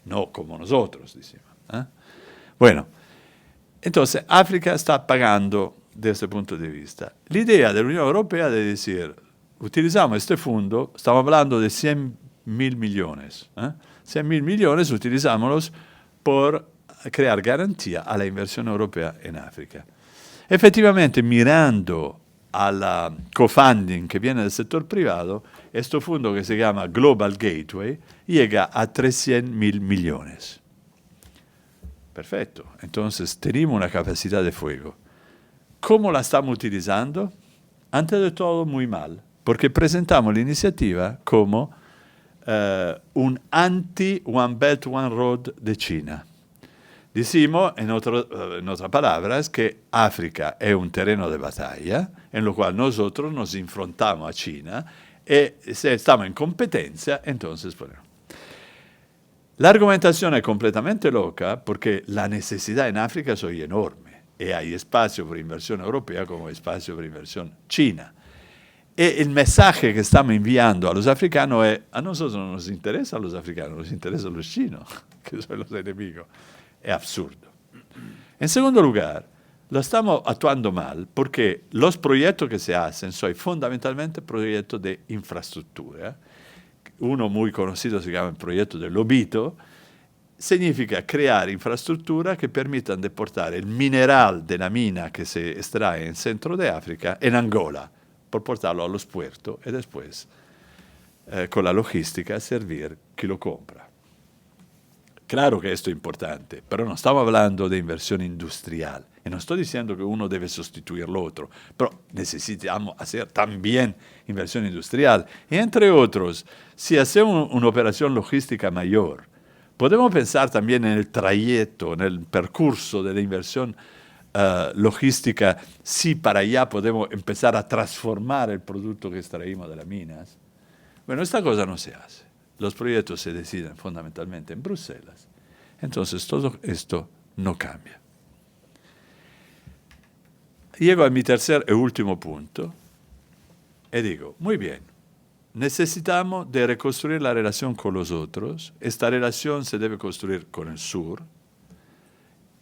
no como nosotros, decimos. Bueno, entonces África está pagando desde este punto de vista. La idea de la Unión Europea de decir, utilizamos este fondo, estamos hablando de 100.000 millones, 100.000 millones utilizámoslos por crear garantía a la inversión europea en África. Efectivamente, mirando a la co-funding que viene del sector privado, este fondo que se llama Global Gateway llega a 300.000 millones. Perfecto, entonces tenemos una capacidad de fuego. ¿Cómo la estamos utilizando? Antes de todo, muy mal, porque presentamos la iniciativa como un anti-One Belt, One Road de China. Decimos, en otras palabras, que África es un terreno de batalla en lo cual nosotros nos enfrentamos a China y si estamos en competencia, entonces ponemos. La argumentación es completamente loca porque la necesidad en África es hoy enorme y hay espacio para inversión europea como espacio para inversión china. Y el mensaje que estamos enviando a los africanos es, a nosotros no nos interesa a los africanos, nos interesan los chinos, que son los enemigos. Es absurdo. En segundo lugar, lo estamos actuando mal porque los proyectos que se hacen son fundamentalmente proyectos de infraestructura. Uno muy conocido se llama el proyecto del Lobito. Significa crear infraestructura que permitan deportar el mineral de la mina que se extrae en el centro de África en Angola, por portarlo a los puertos y después, con la logística, servir quien lo compra. Claro que esto es importante, pero no estamos hablando de inversión industrial. Y no estoy diciendo que uno debe sustituir lo otro, pero necesitamos hacer también inversión industrial. Y entre otros, si hacemos una operación logística mayor, podemos pensar también en el trayecto, en el percurso de la inversión logística, si para allá podemos empezar a transformar el producto que extraímos de las minas. Bueno, esta cosa no se hace. Los proyectos se deciden fundamentalmente en Bruselas. Entonces, todo esto no cambia. Llego a mi tercer y último punto y digo, muy bien, necesitamos de reconstruir la relación con los otros. Esta relación se debe construir con el sur.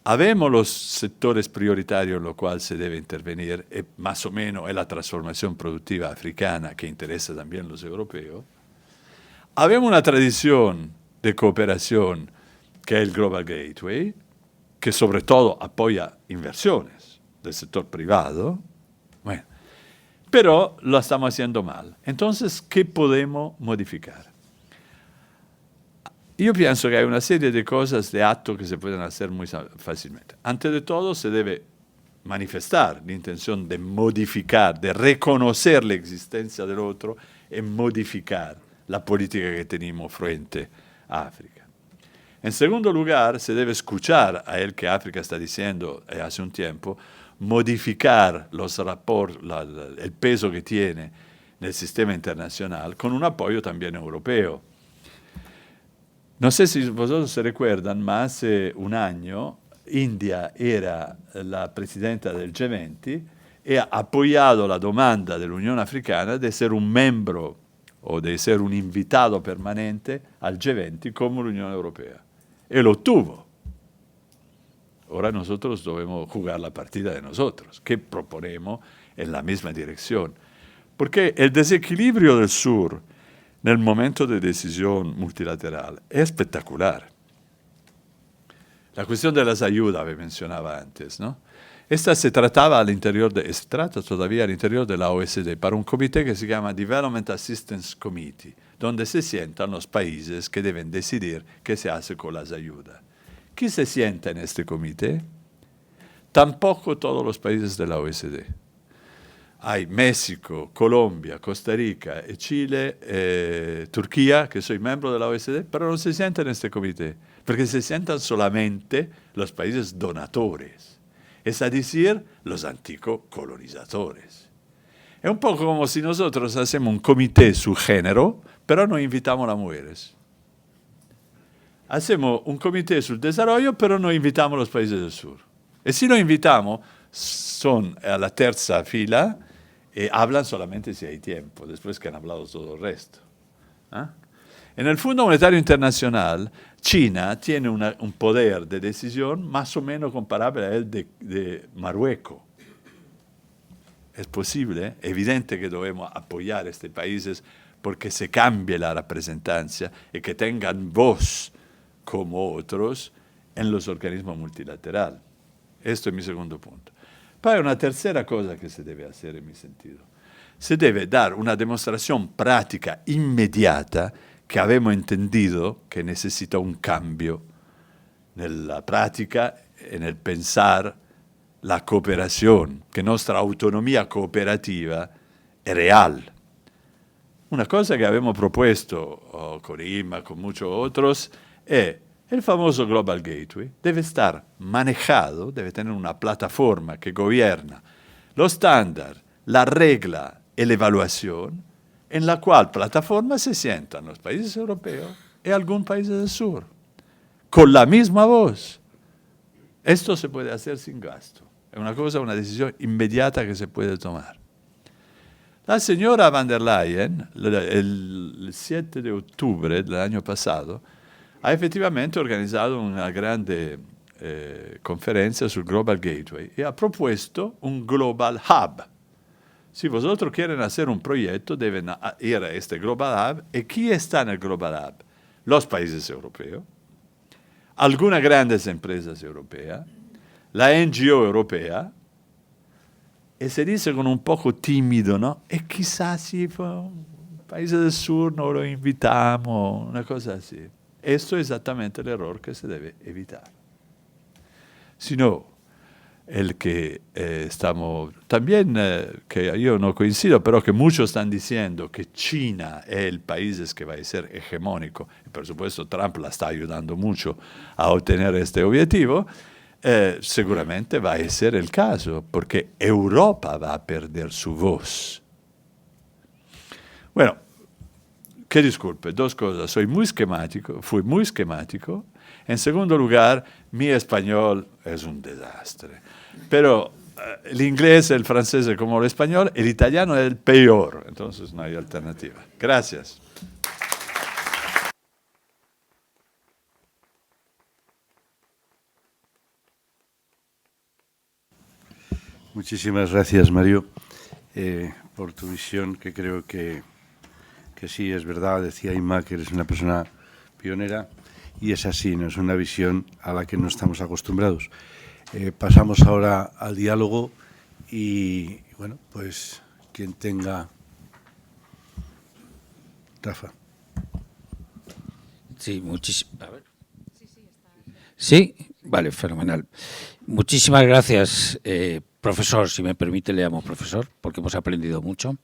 Habemos los sectores prioritarios en los cuales se debe intervenir, y más o menos es la transformación productiva africana que interesa también a los europeos. Habemos una tradición de cooperación que es el Global Gateway, que sobre todo apoya inversiones del sector privado. Bueno, pero lo estamos haciendo mal. Entonces, ¿qué podemos modificar? Yo pienso que hay una serie de cosas, de actos que se pueden hacer muy fácilmente. Antes de todo, se debe manifestar la intención de modificar, de reconocer la existencia del otro y modificar la política que tenemos frente a África. En segundo lugar, se debe escuchar a él que África está diciendo hace un tiempo, modificar los el peso que tiene en el sistema internacional con un apoyo también europeo. No sé si vosotros se recuerdan, más hace un año India era la presidenta del G20 e ha apoyato la domanda dell'Unione Africana di essere un membro o di essere un invitato permanente al G20 come l'Unione Europea. E lo tuvo. Ahora nosotros debemos jugar la partida de nosotros, que proponemos en la misma dirección. Porque el desequilibrio del sur en el momento de decisión multilateral es espectacular. La cuestión de las ayudas que mencionaba antes, ¿no? Esta se trata todavía al interior de la OSD para un comité que se llama Development Assistance Committee, donde se sientan los países que deben decidir qué se hace con las ayudas. ¿Quién se sienta en este comité? Tampoco todos los países de la OSD. Hay México, Colombia, Costa Rica, Chile, Turquía, que soy miembro de la OSD, pero no se sientan en este comité, porque se sientan solamente los países donadores, es decir, los antiguos colonizadores. Es un poco como si nosotros hacemos un comité su género, pero no invitamos a las mujeres. Hacemos un comité sul desarrollo, pero no invitamos a los países del sur. Y si lo invitamos, son a la tercera fila y hablan solamente si hay tiempo, después que han hablado todo el resto. ¿Ah? En el Fondo Monetario Internacional, China tiene un poder de decisión más o menos comparable a el de Marruecos. Es posible, evidente que debemos apoyar a estos países porque se cambie la representancia y que tengan voz como otros en los organismos multilaterales. Esto es mi segundo punto. Poi hay una tercera cosa que se debe hacer en mi sentido. Se debe dar una demostración práctica inmediata que habemos entendido que necesita un cambio en la práctica, en el pensar la cooperación, que nuestra autonomía cooperativa es real. Una cosa que abbiamo proposto con IMA, con muchos otros, es el famoso Global Gateway. Debe estar manejado, debe tener una plataforma que gobierna los estándares, la regla y la evaluación, en la cual plataforma se sientan los países europeos y algún país del sur, con la misma voz. Esto se puede hacer sin gasto. Es una decisión inmediata que se puede tomar. La señora van der Leyen, el 7 de octubre del año pasado, ha efectivamente organizado una grande conferencia sul Global Gateway y ha propuesto un Global Hub. Si vosotros quieren hacer un proyecto, deben ir a este Global Hub. ¿Y quién está en el Global Hub? Los países europeos, algunas grandes empresas europeas, la NGO europea, y se dice con un poco tímido, ¿no? Y quizás si países del sur no lo invitamos, una cosa así. Esto es exactamente el error que se debe evitar. Si no, el que estamos, también que yo no coincido, pero que muchos están diciendo que China es el país que va a ser hegemónico, y por supuesto Trump la está ayudando mucho a obtener este objetivo, seguramente va a ser el caso, porque Europa va a perder su voz. Bueno, que disculpe, dos cosas. Fui muy esquemático. En segundo lugar, mi español es un desastre. Pero el inglés, el francés es como el español, el italiano es el peor. Entonces no hay alternativa. Gracias. Muchísimas gracias, Mario, por tu visión, que creo que sí, es verdad. Decía Inma que eres una persona pionera y es así, no es una visión a la que no estamos acostumbrados. Pasamos ahora al diálogo y, bueno, pues quien tenga... Rafa. Sí, Sí, vale, fenomenal. Muchísimas gracias, profesor, si me permite le llamo profesor, porque hemos aprendido mucho.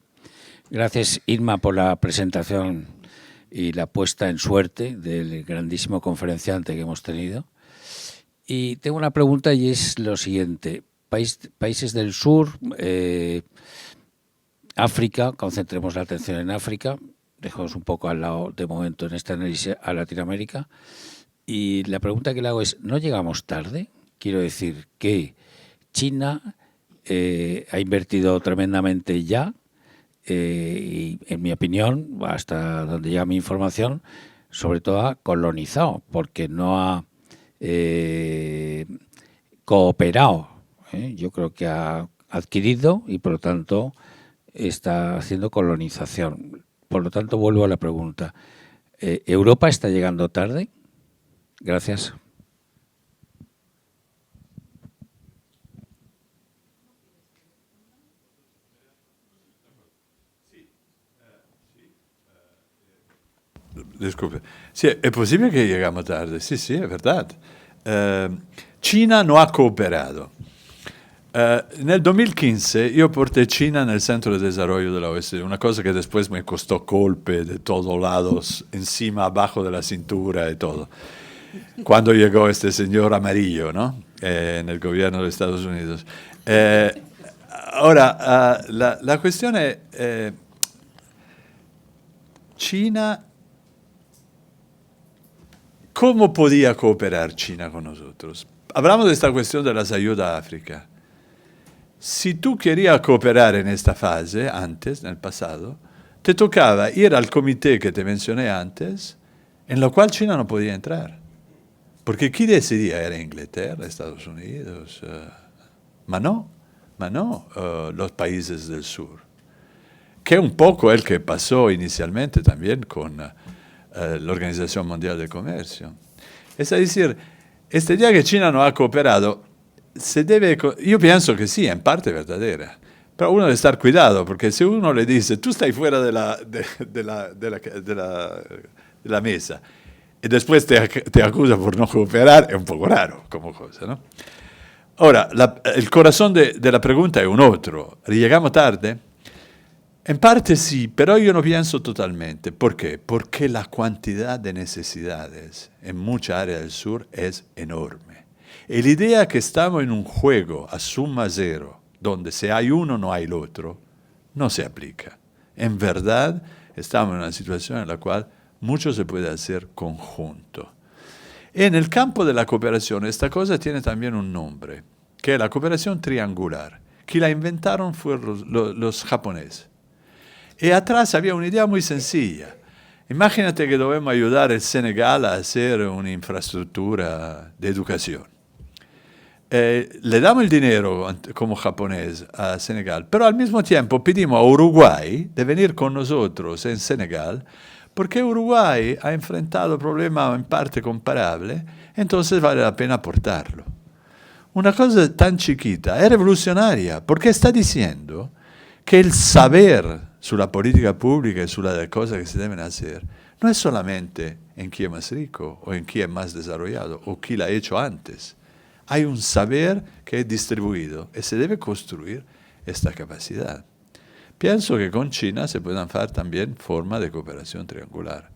Gracias, Inma, por la presentación y la puesta en suerte del grandísimo conferenciante que hemos tenido. Y tengo una pregunta y es lo siguiente. Países del sur, África, concentremos la atención en África, dejamos un poco al lado de momento en este análisis a Latinoamérica. Y la pregunta que le hago es, ¿no llegamos tarde? Quiero decir que China ha invertido tremendamente ya, y en mi opinión, hasta donde llega mi información, sobre todo ha colonizado, porque no ha cooperado. Yo creo que ha adquirido y por lo tanto está haciendo colonización. Por lo tanto, vuelvo a la pregunta. ¿Europa está llegando tarde? Gracias. Disculpe. Sì, è possibile che llegamos tarde, sì, sì, è verdad. Cina non ha cooperato. Nel 2015 io porté China nel centro de desarrollo de la OSD, una cosa que después me costó golpe de todos lados, encima, abajo de la cintura y todo. Cuando llegó este señor amarillo, ¿no? En el gobierno de Estados Unidos. Ahora, la cuestión es, China, ¿cómo podía cooperar China con nosotros? Hablamos de esta cuestión de las ayudas a África. Si tú querías cooperar en esta fase, antes, en el pasado, te tocaba ir al comité que te mencioné antes, en lo cual China no podía entrar. Porque ¿quién decidía? Era Inglaterra, Estados Unidos, ma no, los países del sur. Que es un poco el que pasó inicialmente también con la Organización Mundial del Comercio. Es decir, este día que China no ha cooperado, yo pienso que sí, en parte verdadera, pero uno debe estar cuidado, porque si uno le dice, tú estás fuera de la mesa, y después te acusa por no cooperar, es un poco raro como cosa, ¿no? Ahora, el corazón de la pregunta es un otro. ¿Llegamos tarde? En parte sí, pero yo no pienso totalmente. ¿Por qué? Porque la cantidad de necesidades en mucha área del sur es enorme. Y la idea que estamos en un juego a suma cero, donde si hay uno no hay el otro, no se aplica. En verdad, estamos en una situación en la cual mucho se puede hacer conjunto. En el campo de la cooperación, esta cosa tiene también un nombre, que es la cooperación triangular, que la inventaron fueron los japoneses. Y atrás había una idea muy sencilla. Imagínate que debemos ayudar al Senegal a hacer una infraestructura de educación. Le damos el dinero como japonés a Senegal, pero al mismo tiempo pedimos a Uruguay de venir con nosotros en Senegal, porque Uruguay ha enfrentado problemas en parte comparables, entonces vale la pena aportarlo. Una cosa tan chiquita es revolucionaria, porque está diciendo que el saber sobre la política pública y sobre las cosas que se deben hacer no es solamente en quién es más rico o en quién es más desarrollado o quién lo ha hecho antes. Hay un saber que es distribuido y se debe construir esta capacidad. Pienso que con China se pueden hacer también formas de cooperación triangular.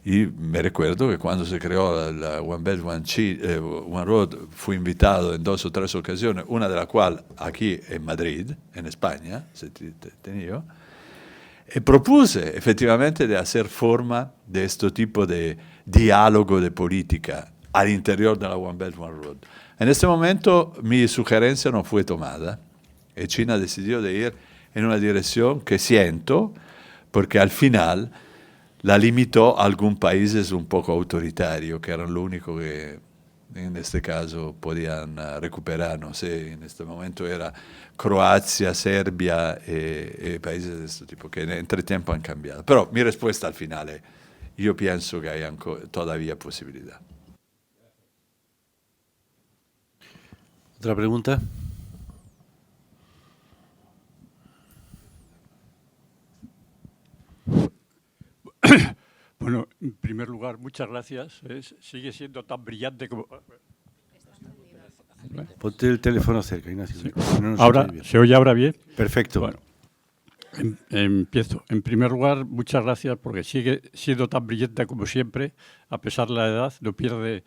Y me recuerdo que cuando se creó la One Belt, One Road, fui invitado en 2 o 3 ocasiones, una de las cuales aquí en Madrid, en España, se tenía, y propuse efectivamente de hacer forma de este tipo de diálogo de política al interior de la One Belt, One Road. En este momento mi sugerencia no fue tomada y China decidió de ir en una dirección que siento, porque al final la limitó a algunos países un poco autoritarios, que eran lo único que en este caso podían recuperar. No sé, en este momento era Croacia, Serbia y países de este tipo, que entre tiempo han cambiado. Pero mi respuesta al final es, yo pienso que hay todavía posibilidad. ¿Otra pregunta? Bueno, en primer lugar, muchas gracias. Sigue siendo tan brillante como... Ponte el teléfono cerca, Ignacio. Sí. No Ahora, ¿se oye ahora bien? Perfecto. Bueno, empiezo. En primer lugar, muchas gracias porque sigue siendo tan brillante como siempre, a pesar de la edad, no pierde,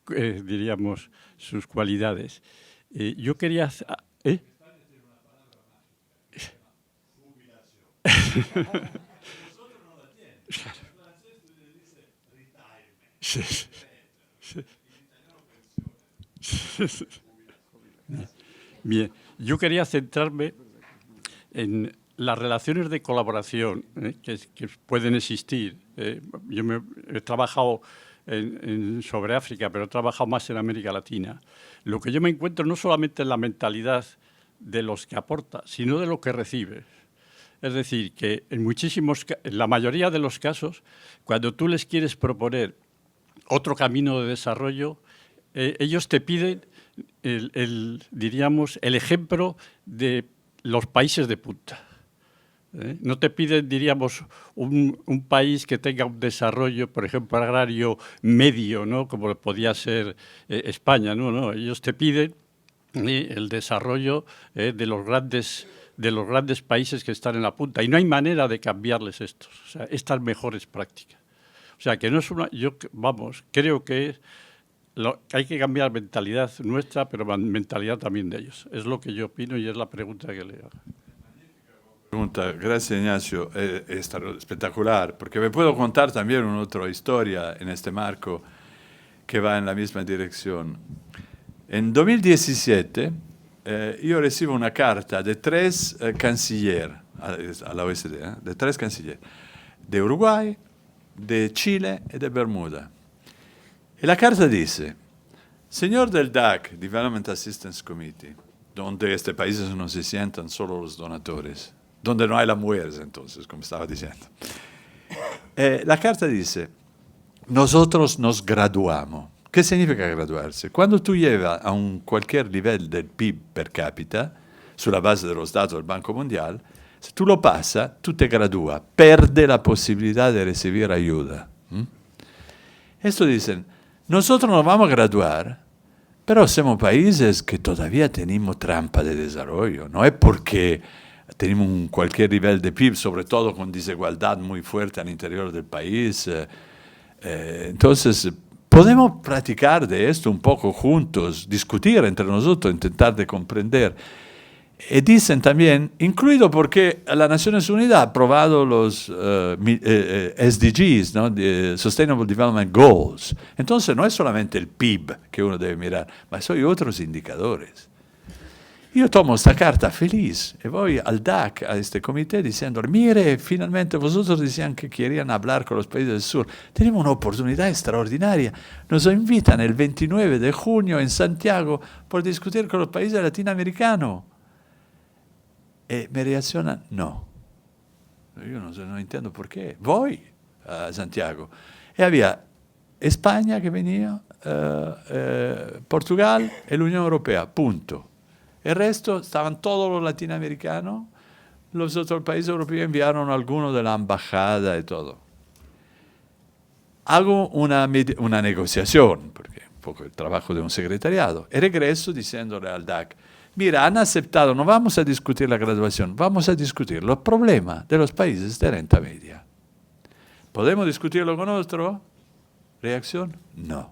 diríamos, sus cualidades. Yo quería... Sí. Bien, yo quería centrarme en las relaciones de colaboración que pueden existir. Yo he trabajado sobre África, pero he trabajado más en América Latina. Lo que yo me encuentro no solamente en la mentalidad de los que aporta, sino de lo que recibe. Es decir, que en la mayoría de los casos, cuando tú les quieres proponer otro camino de desarrollo, ellos te piden diríamos, el ejemplo de los países de punta. No te piden, diríamos, un país que tenga un desarrollo, por ejemplo, agrario medio, ¿no? Como podía ser España, ¿no? Ellos te piden el desarrollo de los grandes países que están en la punta. Y no hay manera de cambiarles estos, o sea, estas mejores prácticas. O sea, que no es creo que hay que cambiar mentalidad nuestra, pero mentalidad también de ellos. Es lo que yo opino y es la pregunta que le hago. Pregunta, gracias Ignacio, es espectacular, porque me puedo contar también una otra historia en este marco que va en la misma dirección. En 2017 yo recibo una carta de 3 canciller a la OECD, de 3 canciller, de Uruguay, de Chile y de Bermuda. Y la carta dice, señor del DAC, Development Assistance Committee, donde este países no se sientan solo los donadores, donde no hay las mujeres entonces, como estaba diciendo. La carta dice, nosotros nos graduamos. ¿Qué significa graduarse? Cuando tú llevas a cualquier nivel del PIB per cápita, sulla base de los datos del Banco Mundial, si tú lo pasas, tú te gradúas, perde la posibilidad de recibir ayuda. Esto dicen, nosotros nos vamos a graduar, pero somos países que todavía tenemos trampa de desarrollo. No es porque tenemos cualquier nivel de PIB, sobre todo con desigualdad muy fuerte al interior del país. Entonces, podemos practicar de esto un poco juntos, discutir entre nosotros, intentar de comprender. Y dicen también, incluido porque las Naciones Unidas ha aprobado los SDGs, ¿no? Sustainable Development Goals. Entonces no es solamente el PIB que uno debe mirar, mas hay otros indicadores. Yo tomo esta carta feliz y voy al DAC, a este comité, diciendo, mire, finalmente vosotros decían que querían hablar con los países del sur. Tenemos una oportunidad extraordinaria. Nos invitan el 29 de junio en Santiago por discutir con los países latinoamericanos. Y me reaccionan, no. Yo no entiendo por qué. Voy a Santiago. Y había España que venía, Portugal y la Unión Europea, punto. El resto estaban todos los latinoamericanos. Los otros países europeos enviaron algunos de la embajada y todo. Hago una negociación, porque un poco el trabajo de un secretariado. Y regreso diciéndole al DAC, mira, han aceptado, no vamos a discutir la graduación, vamos a discutir los problemas de los países de renta media. ¿Podemos discutirlo con otro? ¿Reacción? No.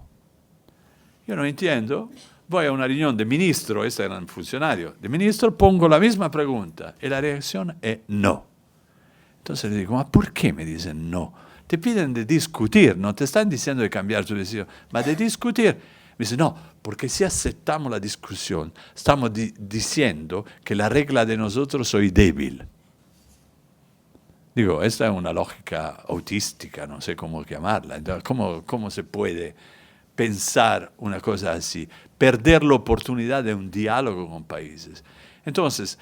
Yo no entiendo. Voy a una reunión de ministro, este era un funcionario, de ministro, pongo la misma pregunta y la reacción es no. Entonces le digo, ¿ma por qué me dicen no? Te piden de discutir, no te están diciendo de cambiar tu decisión, ma de discutir. Me dice, no, porque si aceptamos la discusión, estamos diciendo que la regla de nosotros soy débil. Digo, esta es una lógica autística, no sé cómo llamarla. Entonces, ¿cómo se puede pensar una cosa así? Perder la oportunidad de un diálogo con países. Entonces,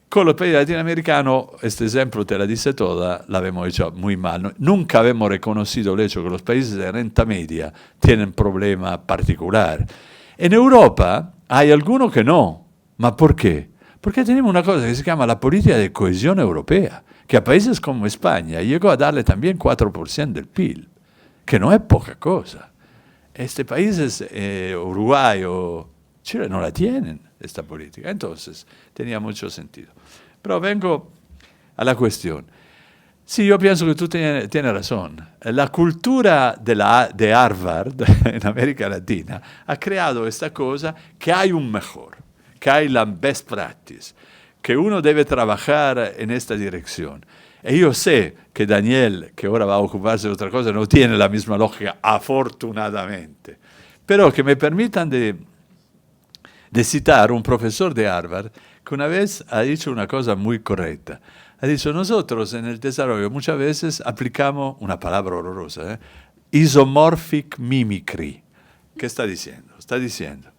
con los países latinoamericanos, este ejemplo te la dice toda, la habíamos hecho muy mal. Nunca habíamos reconocido el hecho que los países de renta media tienen problema particular. En Europa hay algunos que no. ¿Ma por qué? Porque tenemos una cosa que se llama la política de cohesión europea, que a países como España llegó a darle también 4% del PIB, que no es poca cosa. Este países, Uruguay o Chile, no la tienen, esta política. Entonces, tenía mucho sentido. Pero vengo a la cuestión. Sí, yo pienso que tú tienes razón. La cultura de Harvard en América Latina ha creado esta cosa que hay un mejor, que hay la best practice, que uno debe trabajar en esta dirección. Y yo sé que Daniel, que ahora va a ocuparse de otra cosa, no tiene la misma lógica, afortunadamente. Pero que me permitan de de citar un profesor de Harvard que una vez ha dicho una cosa muy correcta. Ha dicho, nosotros en el desarrollo muchas veces aplicamos una palabra horrorosa, isomorphic mimicry. ¿Qué está diciendo? Está diciendo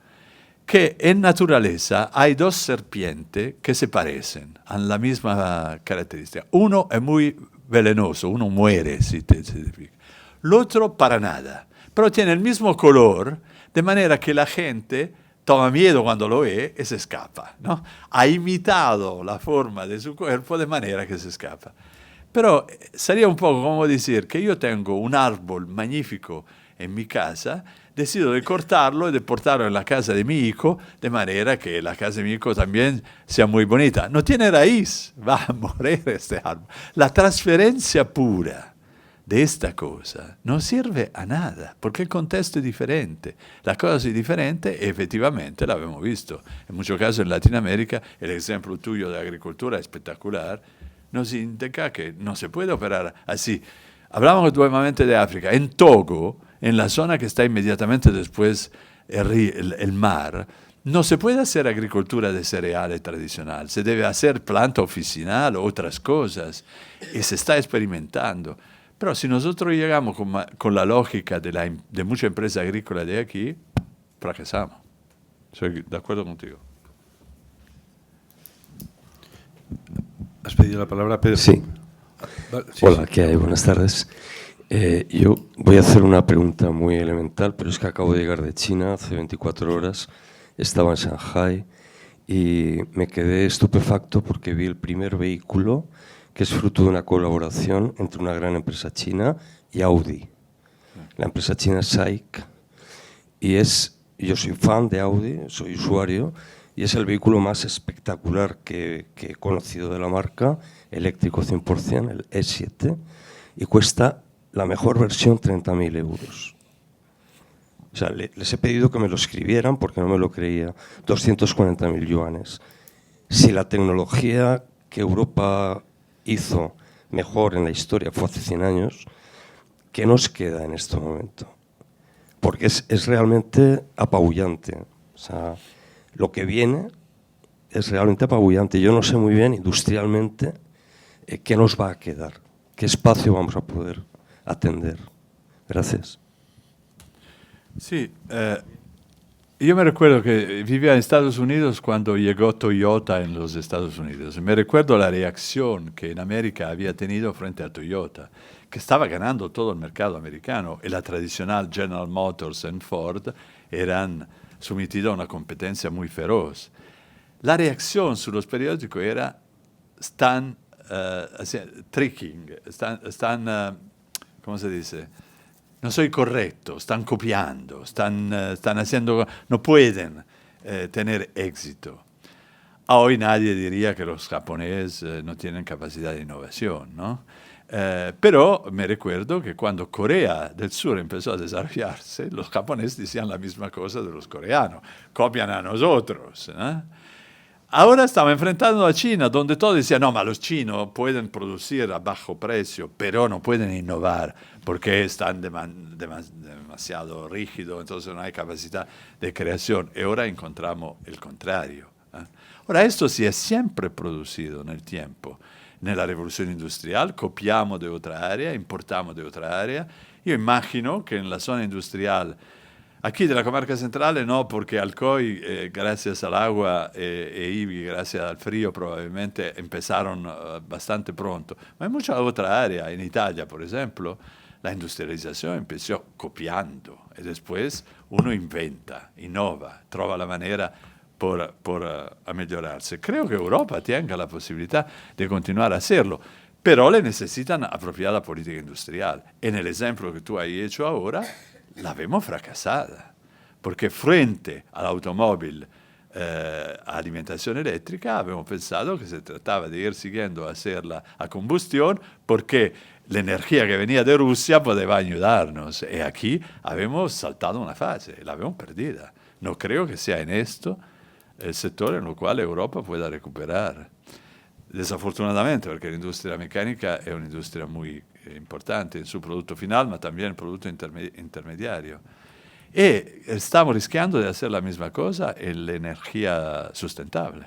que en naturaleza hay dos serpientes que se parecen, han la misma característica. Uno es muy venenoso, uno muere, si te significa. El otro para nada, pero tiene el mismo color, de manera que la gente toma miedo cuando lo ve y se escapa, ¿no? Ha imitado la forma de su cuerpo de manera que se escapa. Pero sería un poco como decir que yo tengo un árbol magnífico en mi casa, decido de cortarlo y de portarlo en la casa de mi hijo, de manera que la casa de mi hijo también sea muy bonita. No tiene raíz, va a morir este árbol. La transferencia pura de esta cosa no sirve a nada, porque el contexto es diferente. La cosa es diferente y efectivamente la hemos visto. En muchos casos en Latinoamérica, el ejemplo tuyo de agricultura es espectacular, nos indica que no se puede operar así. Hablamos nuevamente de África. En Togo, en la zona que está inmediatamente después el mar, no se puede hacer agricultura de cereales tradicional. Se debe hacer planta oficinal o otras cosas. Y se está experimentando. Pero si nosotros llegamos con la lógica de muchas empresas agrícolas de aquí, fracasamos. Soy de acuerdo contigo. ¿Has pedido la palabra, Pedro? Sí. Vale, sí, Hola, sí. ¿qué hay? Buenas tardes. Yo voy a hacer una pregunta muy elemental, pero es que acabo de llegar de China hace 24 horas. Estaba en Shanghái y me quedé estupefacto porque vi el primer vehículo que es fruto de una colaboración entre una gran empresa china y Audi. La empresa china es SAIC y yo soy fan de Audi, soy usuario, y es el vehículo más espectacular que he conocido de la marca, eléctrico 100%, el E7, y cuesta la mejor versión 30.000 euros. O sea, les he pedido que me lo escribieran porque no me lo creía, 240.000 yuanes. Si la tecnología que Europa hizo mejor en la historia fue hace 100 años, ¿qué nos queda en este momento? Porque es realmente apabullante. O sea, lo que viene es realmente apabullante. Yo no sé muy bien industrialmente qué nos va a quedar, qué espacio vamos a poder atender. Gracias. Sí, yo me recuerdo que vivía en Estados Unidos cuando llegó Toyota en los Estados Unidos. Me recuerdo la reacción que en América había tenido frente a Toyota, que estaba ganando todo el mercado americano, y la tradicional General Motors y Ford eran sometidos a una competencia muy feroz. La reacción sobre los periódicos era, están tricking, ¿cómo se dice? No soy correcto, están copiando, están haciendo, no pueden tener éxito. Hoy nadie diría que los japoneses no tienen capacidad de innovación, ¿no? Pero me recuerdo que cuando Corea del Sur empezó a desarrollarse, los japoneses decían la misma cosa de los coreanos, copian a nosotros, ¿no? Ahora estamos enfrentando a China, donde todos decían, no, los chinos pueden producir a bajo precio, pero no pueden innovar porque están demasiado rígidos, entonces no hay capacidad de creación. Y ahora encontramos el contrario. Ahora, esto sí es siempre producido en el tiempo. En la revolución industrial copiamos de otra área, importamos de otra área. Yo imagino que en la zona industrial aquí de la comarca central no, porque Alcoy, gracias al agua e Ibi, gracias al frío, probablemente empezaron bastante pronto. Ma en mucha otra área, en Italia, por ejemplo, la industrialización empezó copiando y después uno inventa, innova, trova la manera por mejorarse. Creo que Europa tenga la posibilidad de continuar a hacerlo, pero le necesitan apropiada política industrial. En el ejemplo que tú has hecho ahora, la vemos fracasada, porque frente al automóvil a alimentación eléctrica habíamos pensado que se trataba de ir siguiendo a hacerla a combustión porque la energía que venía de Rusia podía ayudarnos. Y aquí habíamos saltado una fase, la habíamos perdida. No creo que sea en esto el sector en el cual Europa pueda recuperar. Desafortunadamente, porque la industria mecánica es una industria muy importante en su producto final, pero también en el producto intermediario. Y estamos rischiando de hacer la misma cosa en la energía sustentable,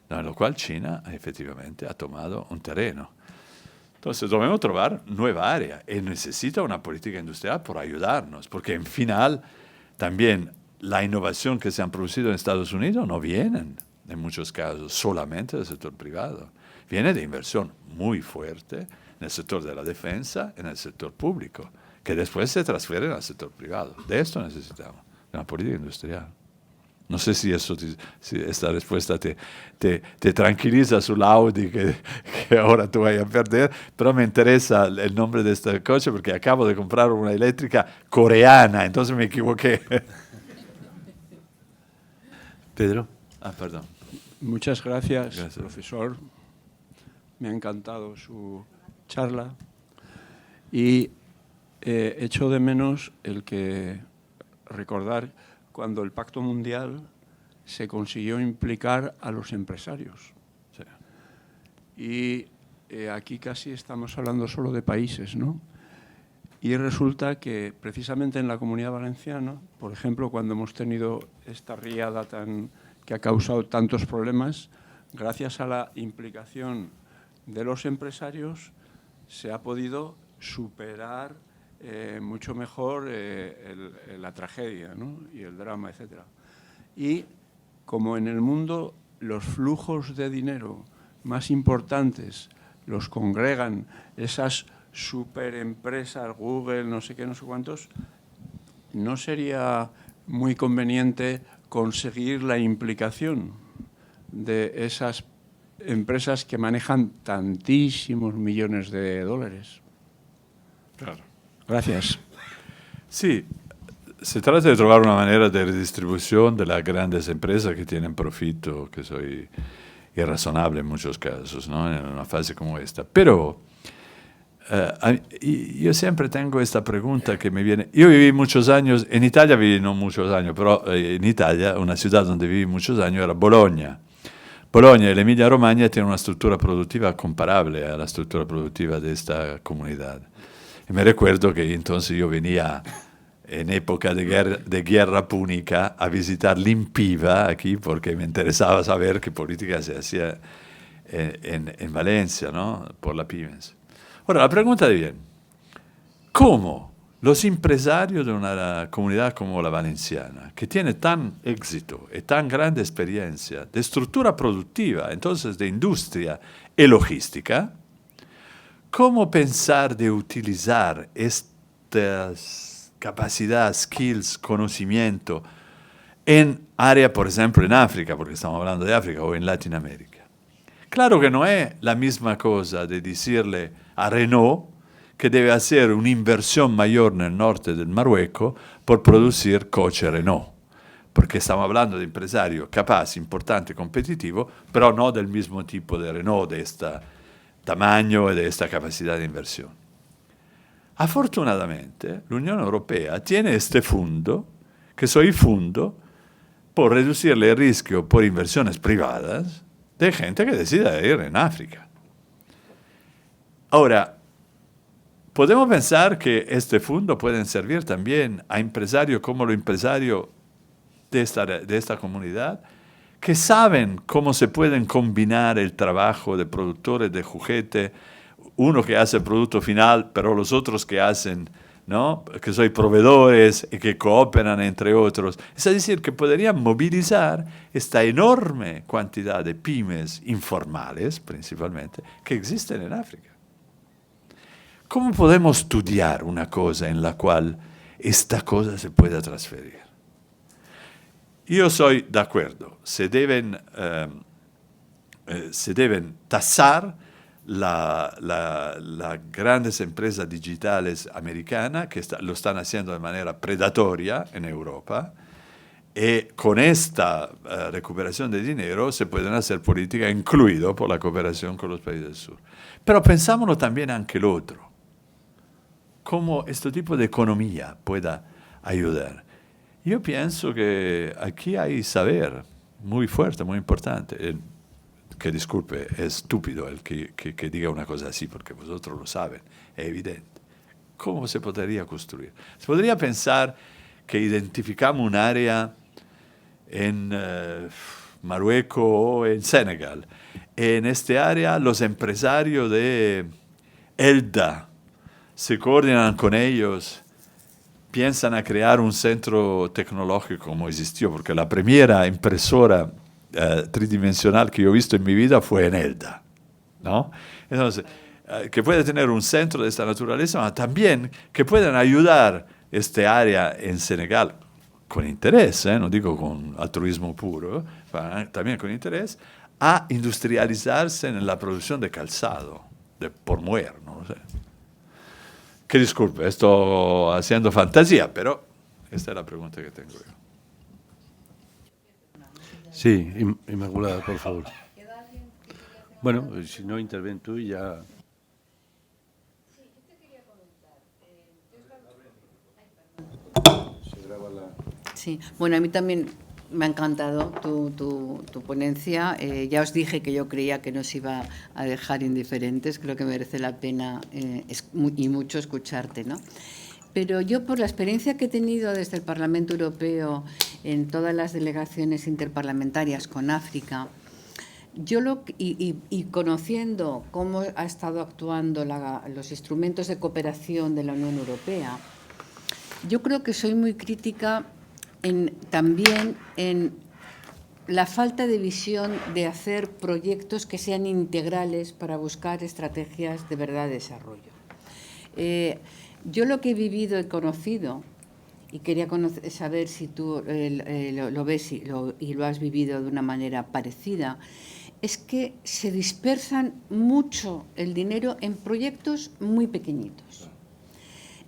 en lo cual China efectivamente ha tomado un terreno. Entonces debemos trovar nueva área y necesita una política industrial por ayudarnos, porque en final también la innovación que se han producido en Estados Unidos no vienen en muchos casos solamente del sector privado, viene de inversión muy fuerte en el sector de la defensa, en el sector público, que después se transfieren al sector privado. De esto necesitamos, de una política industrial. No sé si esta respuesta te tranquiliza sul Audi que ahora tú vayas a perder, pero me interesa el nombre de este coche porque acabo de comprar una eléctrica coreana, entonces me equivoqué. Pedro. Perdón. Muchas gracias, Gracias. profesor. Me ha encantado su charla y echo de menos el que recordar cuando el Pacto Mundial se consiguió implicar a los empresarios. Sí. Y aquí casi estamos hablando solo de países, ¿no? Y resulta que precisamente en la Comunidad Valenciana, por ejemplo, cuando hemos tenido esta riada que ha causado tantos problemas, gracias a la implicación de los empresarios se ha podido superar mucho mejor la tragedia, ¿no? Y el drama, etc. Y como en el mundo los flujos de dinero más importantes los congregan esas superempresas, Google, no sé qué, no sé cuántos, ¿no sería muy conveniente conseguir la implicación de esas empresas que manejan tantísimos millones de dólares? Claro. Gracias. Sí, se trata de trovar una manera de redistribución de las grandes empresas que tienen profito, que soy irrazonable en muchos casos, ¿no? En una fase como esta. Pero yo siempre tengo esta pregunta que me viene. Yo viví muchos años, en Italia viví no muchos años, pero en Italia una ciudad donde viví muchos años era Bologna. Bologna y la Emilia-Romagna tienen una estructura productiva comparable a la estructura productiva de esta comunidad. Y me recuerdo que entonces yo venía en época de guerra púnica a visitar l'Impiva aquí porque me interesaba saber qué política se hacía en Valencia, ¿no? Por la Pymes. Ahora, la pregunta es bien, ¿cómo los empresarios de una comunidad como la valenciana, que tiene tan éxito y tan grande experiencia de estructura productiva, entonces de industria y logística, cómo pensar de utilizar estas capacidades, skills, conocimiento en área, por ejemplo, en África, porque estamos hablando de África, o en Latinoamérica? Claro que no es la misma cosa de decirle a Renault que debe hacer una inversión mayor en el norte del Marruecos por producir coche Renault, porque estamos hablando de empresario capaz, importante, competitivo, pero no del mismo tipo de Renault, de este tamaño y de esta capacidad de inversión. Afortunadamente, la Unión Europea tiene este fondo, que es el fondo por reducir el riesgo por inversiones privadas de gente que decida ir en África. Ahora, podemos pensar que este fondo puede servir también a empresarios como los empresarios de esta comunidad, que saben cómo se pueden combinar el trabajo de productores de juguete, uno que hace el producto final, pero los otros que hacen, ¿no? Que son proveedores y que cooperan entre otros. Es decir, que podrían movilizar esta enorme cantidad de pymes informales, principalmente, que existen en África. ¿Cómo podemos estudiar una cosa en la cual esta cosa se pueda transferir? Yo soy de acuerdo, se deben tasar las grandes empresas digitales americanas que lo están haciendo de manera predatoria en Europa, y con esta recuperación de dinero se pueden hacer políticas, incluido por la cooperación con los países del sur. Pero pensámoslo también anche el otro, cómo este tipo de economía pueda ayudar. Yo pienso que aquí hay saber muy fuerte, muy importante. Que disculpe, es estúpido el que diga una cosa así, porque vosotros lo saben, es evidente. ¿Cómo se podría construir? Se podría pensar que identificamos un área en Marruecos o en Senegal. En este área los empresarios de ELDA se coordinan con ellos, piensan a crear un centro tecnológico como existió, porque la primera impresora tridimensional que yo he visto en mi vida fue en ELDA, ¿no? Entonces, que puede tener un centro de esta naturaleza, pero también que puedan ayudar este área en Senegal con interés, no digo con altruismo puro, también con interés, a industrializarse en la producción de calzado, por mujer, no lo sé. Que disculpe, estoy haciendo fantasía, pero esta es la pregunta que tengo yo. Sí, Inmaculada, por favor. Bueno, si no, interven tú y ya... Sí, bueno, a mí también me ha encantado tu ponencia. Ya os dije que yo creía que nos iba a dejar indiferentes. Creo que merece la pena y mucho escucharte, ¿no? Pero yo, por la experiencia que he tenido desde el Parlamento Europeo en todas las delegaciones interparlamentarias con África, y conociendo cómo ha estado actuando los instrumentos de cooperación de la Unión Europea, yo creo que soy muy crítica también en la falta de visión de hacer proyectos que sean integrales para buscar estrategias de verdad de desarrollo. Yo lo que he vivido y conocido, y quería saber si tú lo ves y lo has vivido de una manera parecida, es que se dispersan mucho el dinero en proyectos muy pequeñitos.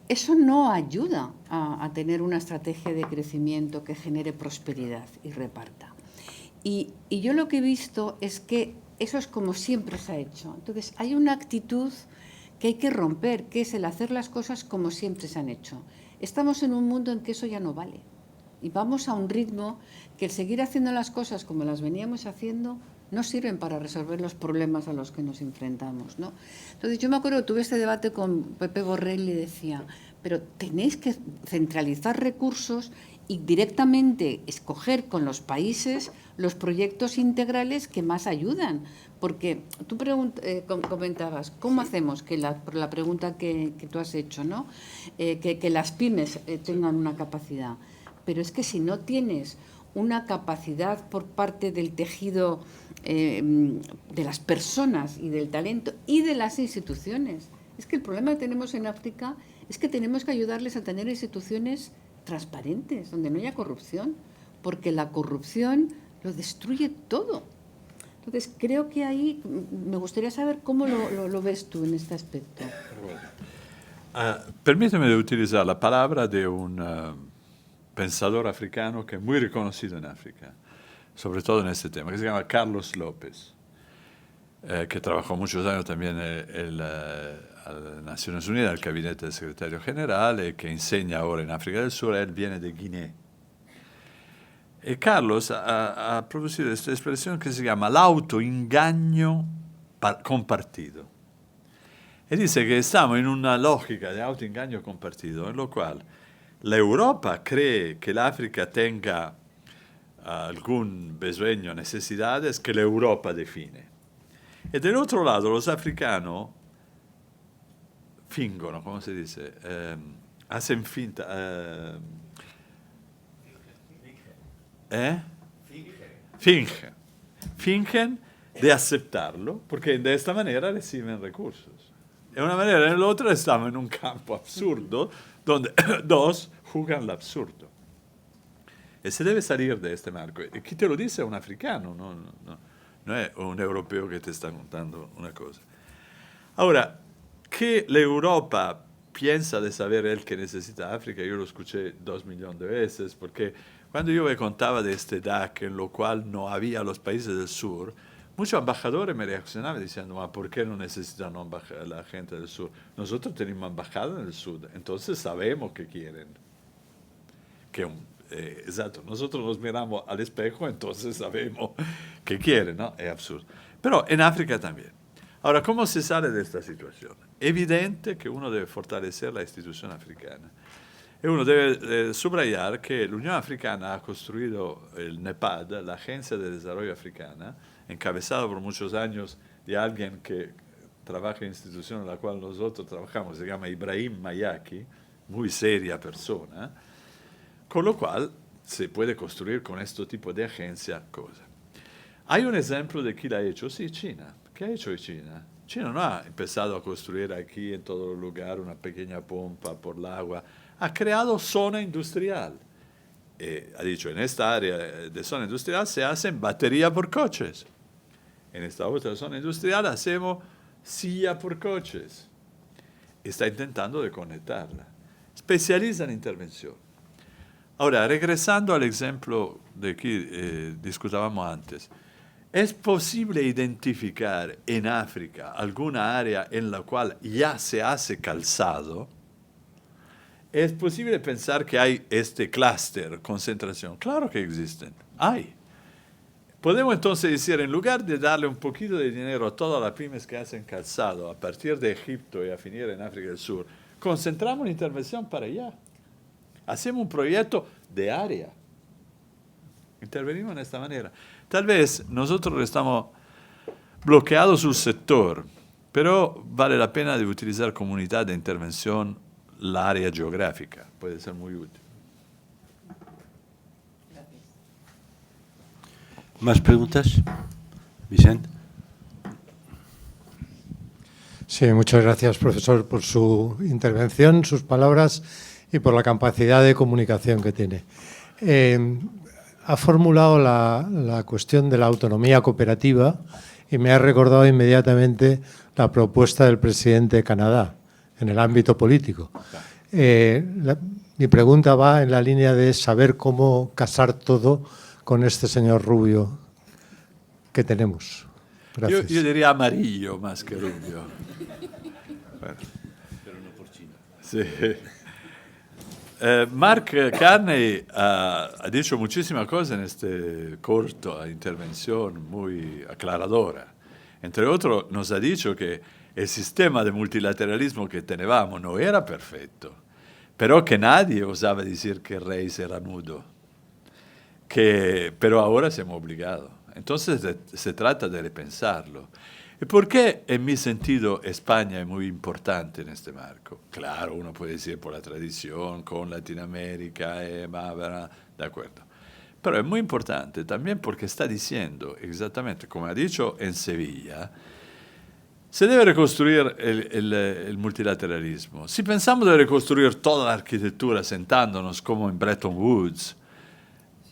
Eso no ayuda a tener una estrategia de crecimiento que genere prosperidad y reparta. Y yo lo que he visto es que eso es como siempre se ha hecho. Entonces, hay una actitud que hay que romper, que es el hacer las cosas como siempre se han hecho. Estamos en un mundo en que eso ya no vale. Y vamos a un ritmo que el seguir haciendo las cosas como las veníamos haciendo no sirven para resolver los problemas a los que nos enfrentamos, ¿no? Entonces, yo me acuerdo, tuve este debate con Pepe Borrell y decía, pero tenéis que centralizar recursos y directamente escoger con los países los proyectos integrales que más ayudan. Porque tú comentabas, ¿cómo hacemos que por la pregunta que tú has hecho, ¿no? Que las pymes tengan una capacidad? Pero es que si no tienes una capacidad por parte del tejido de las personas y del talento y de las instituciones, es que el problema que tenemos en África es que tenemos que ayudarles a tener instituciones transparentes, donde no haya corrupción, porque la corrupción lo destruye todo. Entonces, creo que ahí me gustaría saber cómo lo ves tú en este aspecto. Permíteme utilizar la palabra de un pensador africano que es muy reconocido en África, sobre todo en este tema, que se llama Carlos López, que trabajó muchos años también en las Naciones Unidas, el gabinete del secretario general, y que enseña ahora en África del Sur. Él viene de Guinea. Y Carlos ha producido esta expresión que se llama el autoengaño compartido. Y dice que estamos en una lógica de autoengaño compartido, en lo cual la Europa cree que el África tenga algún bisogno, necesidades que la Europa define. Y del otro lado, los africanos fingono, ¿cómo se dice? Hacen finta. Fingen de aceptarlo, porque de esta manera reciben recursos. De una manera o en la otra estamos en un campo absurdo donde dos juegan el absurdo. Y se debe salir de este marco. Y ¿quién te lo dice? Un africano, no es un europeo que te está contando una cosa. Ahora, ¿qué la Europa piensa de saber él que necesita África? Yo lo escuché 2 millones de veces, porque cuando yo me contaba de este DAC, en lo cual no había los países del sur, muchos embajadores me reaccionaban diciendo, ¿por qué no necesitan la gente del sur? Nosotros tenemos embajada en el sur, entonces sabemos qué quieren. Exacto, nosotros nos miramos al espejo, entonces sabemos qué quieren, ¿no? Es absurdo. Pero en África también. Ahora, ¿cómo se sale de esta situación? Evidente que uno debe fortalecer la institución africana. Y uno debe subrayar que la Unión Africana ha construido el NEPAD, la Agencia de Desarrollo Africana, encabezada por muchos años de alguien que trabaja en la institución en la cual nosotros trabajamos, se llama Ibrahim Mayaki, muy seria persona, con lo cual se puede construir con este tipo de agencia cosas. Hay un ejemplo de quién la ha hecho, sí, China. ¿Qué ha hecho China? China no ha empezado a construir aquí en todo lugar una pequeña pompa por el agua, ha creado zona industrial. Ha dicho, en esta área de zona industrial se hacen batería por coches. En esta otra zona industrial hacemos silla por coches. Está intentando de conectarla. Especializa en intervención. Ahora, regresando al ejemplo de que discutábamos antes, ¿es posible identificar en África alguna área en la cual ya se hace calzado? ¿Es posible pensar que hay este clúster, concentración? Claro que existen, hay. Podemos entonces decir, en lugar de darle un poquito de dinero a todas las pymes que hacen calzado a partir de Egipto y a finir en África del Sur, concentramos la intervención para allá. Hacemos un proyecto de área. Intervenimos de esta manera. Tal vez nosotros estamos bloqueados sul sector, pero vale la pena de utilizar como unidad de intervención la área geográfica. Puede ser muy útil. ¿Más preguntas? Vicente. Sí, muchas gracias, profesor, por su intervención, sus palabras y por la capacidad de comunicación que tiene. Ha formulado la cuestión de la autonomía cooperativa y me ha recordado inmediatamente la propuesta del presidente de Canadá en el ámbito político. Mi pregunta va en la línea de saber cómo casar todo con este señor rubio que tenemos. Gracias. Yo diría amarillo más que rubio. Bueno. Pero no por China. Sí. Mark Carney ha dicho muchísimas cosas en este corto intervención muy aclaradora. Entre otros, nos ha dicho que el sistema de multilateralismo que teníamos no era perfecto, pero que nadie osaba decir que Reis era nudo, pero ahora somos obligados. Entonces se trata de repensarlo. ¿Y por qué, en mi sentido, España es muy importante en este marco? Claro, uno puede decir por la tradición, con Latinoamérica, de acuerdo. Pero es muy importante también porque está diciendo, exactamente como ha dicho en Sevilla, se debe reconstruir el multilateralismo. Si pensamos de reconstruir toda la arquitectura sentándonos como en Bretton Woods,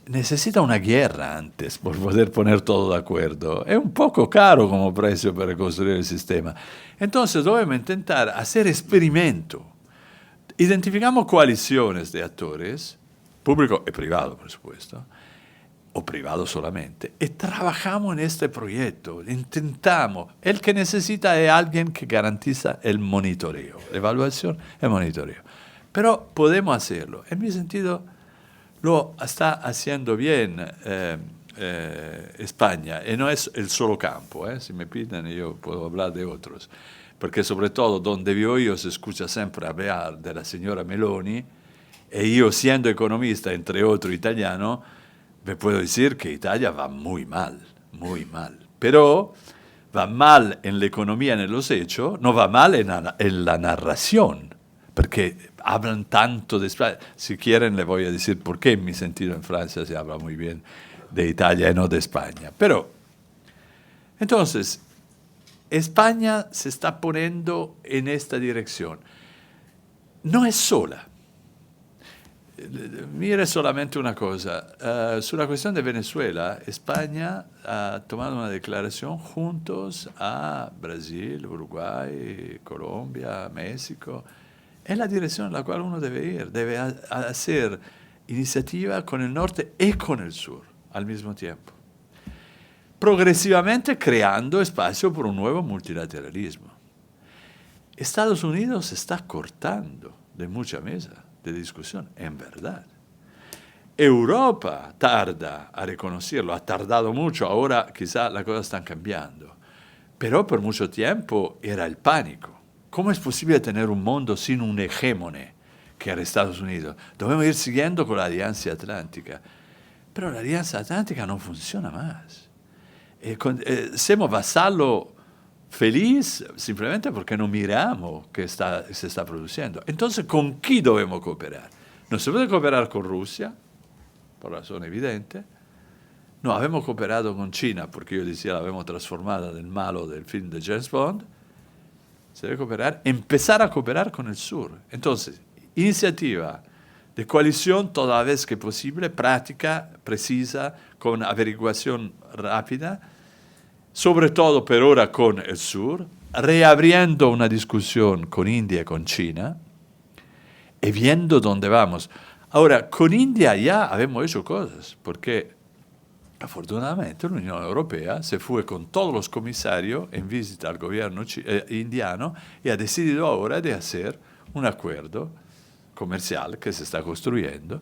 necesita una guerra antes por poder poner todo de acuerdo. Es un poco caro como precio para reconstruir el sistema. Entonces debemos intentar hacer experimento. Identificamos coaliciones de actores, público y privado, por supuesto, o privado solamente, y trabajamos en este proyecto. Intentamos. El que necesita es alguien que garantiza el monitoreo, evaluación y monitoreo. Pero podemos hacerlo. En mi sentido, lo está haciendo bien España, y no es el solo campo. Si me piden, yo puedo hablar de otros, porque sobre todo donde vivo yo se escucha siempre hablar de la señora Meloni, y yo siendo economista, entre otros italiano, me puedo decir que Italia va muy mal, pero va mal en la economía, en los hechos, no va mal en la narración, porque hablan tanto de España. Si quieren, les voy a decir por qué, en mi sentido, en Francia se habla muy bien de Italia y no de España. Pero, entonces, España se está poniendo en esta dirección. No es sola. Mire solamente una cosa. Sobre la cuestión de Venezuela, España ha tomado una declaración juntos a Brasil, Uruguay, Colombia, México. Es la dirección en la cual uno debe ir. Debe hacer iniciativa con el norte y con el sur al mismo tiempo. Progresivamente creando espacio por un nuevo multilateralismo. Estados Unidos se está cortando de mucha mesa de discusión, en verdad. Europa tarda a reconocerlo, ha tardado mucho, ahora quizá las cosas están cambiando. Pero por mucho tiempo era el pánico. ¿Cómo es posible tener un mundo sin un hegemone que era Estados Unidos. Debemos ir siguiendo con la Alianza Atlántica. Pero la Alianza Atlántica no funciona más. Somos vasallo feliz simplemente porque no miramos que se está produciendo. Entonces, ¿con quién debemos cooperar? No se puede cooperar con Rusia, por razón evidente. No habemos cooperado con China, porque yo decía la habemos transformada del malo del film de James Bond. Se debe cooperar, empezar a cooperar con el sur. Entonces, iniciativa de coalición toda vez que posible, práctica, precisa, con averiguación rápida, sobre todo por ahora con el sur, reabriendo una discusión con India y con China, y viendo dónde vamos. Ahora, con India ya habemos hecho cosas, porque afortunadamente la Unión Europea se fue con todos los comisarios en visita al gobierno indiano y ha decidido ahora de hacer un acuerdo comercial que se está construyendo,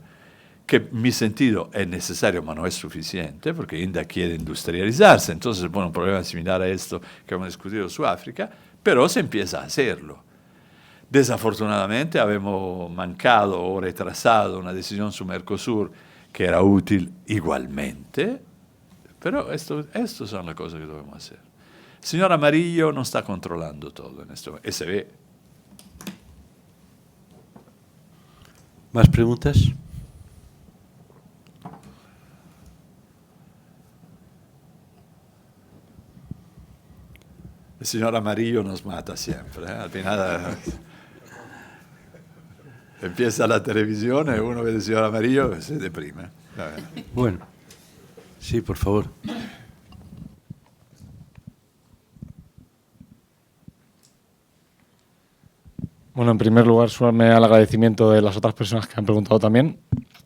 que en mi sentido es necesario, pero no es suficiente, porque India quiere industrializarse, entonces se pone un problema similar a esto que hemos discutido en Sudáfrica, pero se empieza a hacerlo. Desafortunadamente habemos mancado o retrasado una decisión su Mercosur que era útil igualmente, pero esto son las cosas que debemos hacer. El señor Amarillo no está controlando todo en esto, y se ve. ¿Más preguntas? El señor Amarillo nos mata siempre. Al final empieza la televisión y uno ve el señor Amarillo y se deprime. Bueno, sí, por favor. Bueno, en primer lugar, sumarme al agradecimiento de las otras personas que han preguntado también.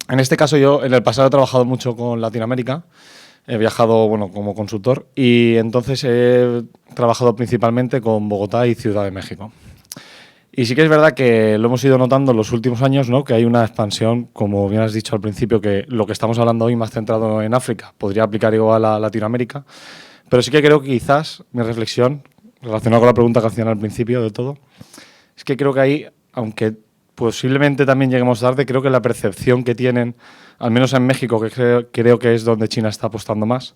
En este caso, yo en el pasado he trabajado mucho con Latinoamérica, he viajado como consultor y entonces he trabajado principalmente con Bogotá y Ciudad de México. Y sí que es verdad que lo hemos ido notando en los últimos años, ¿no? Que hay una expansión, como bien has dicho al principio, que lo que estamos hablando hoy más centrado en África podría aplicar igual a Latinoamérica, pero sí que creo que quizás mi reflexión, relacionada con la pregunta que hacían al principio de todo, es que creo que ahí, aunque posiblemente también lleguemos tarde, creo que la percepción que tienen, al menos en México, que creo que es donde China está apostando más,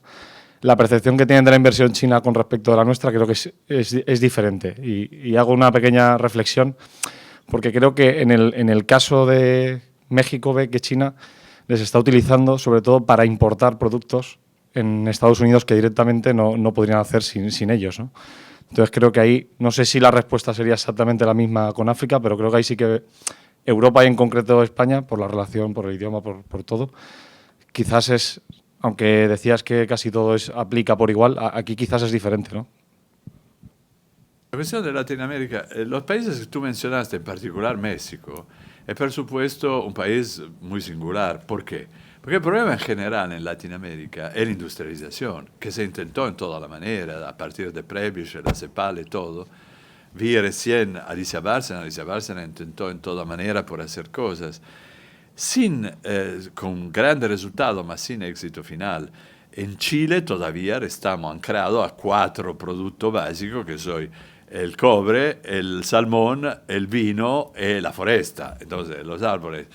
la percepción que tienen de la inversión china con respecto a la nuestra creo que es diferente. Y hago una pequeña reflexión, porque creo que en el caso de México ve que China les está utilizando sobre todo para importar productos en Estados Unidos que directamente no podrían hacer sin ellos, ¿no? Entonces creo que ahí, no sé si la respuesta sería exactamente la misma con África, pero creo que ahí sí que Europa y en concreto España, por la relación, por el idioma, por todo, quizás es, aunque decías que casi todo aplica por igual, aquí quizás es diferente, ¿no? La cuestión de Latinoamérica, los países que tú mencionaste, en particular México, es por supuesto un país muy singular. ¿Por qué? Porque el problema en general en Latinoamérica es la industrialización, que se intentó en toda la manera, a partir de Prebisch, la CEPAL y todo. Vi recién a Alicia Bárcena intentó en toda manera por hacer cosas, con grandes resultados, mas sin éxito final. En Chile todavía estamos anclados a 4 productos básicos que son el cobre, el salmón, el vino y la foresta. Entonces, los árboles.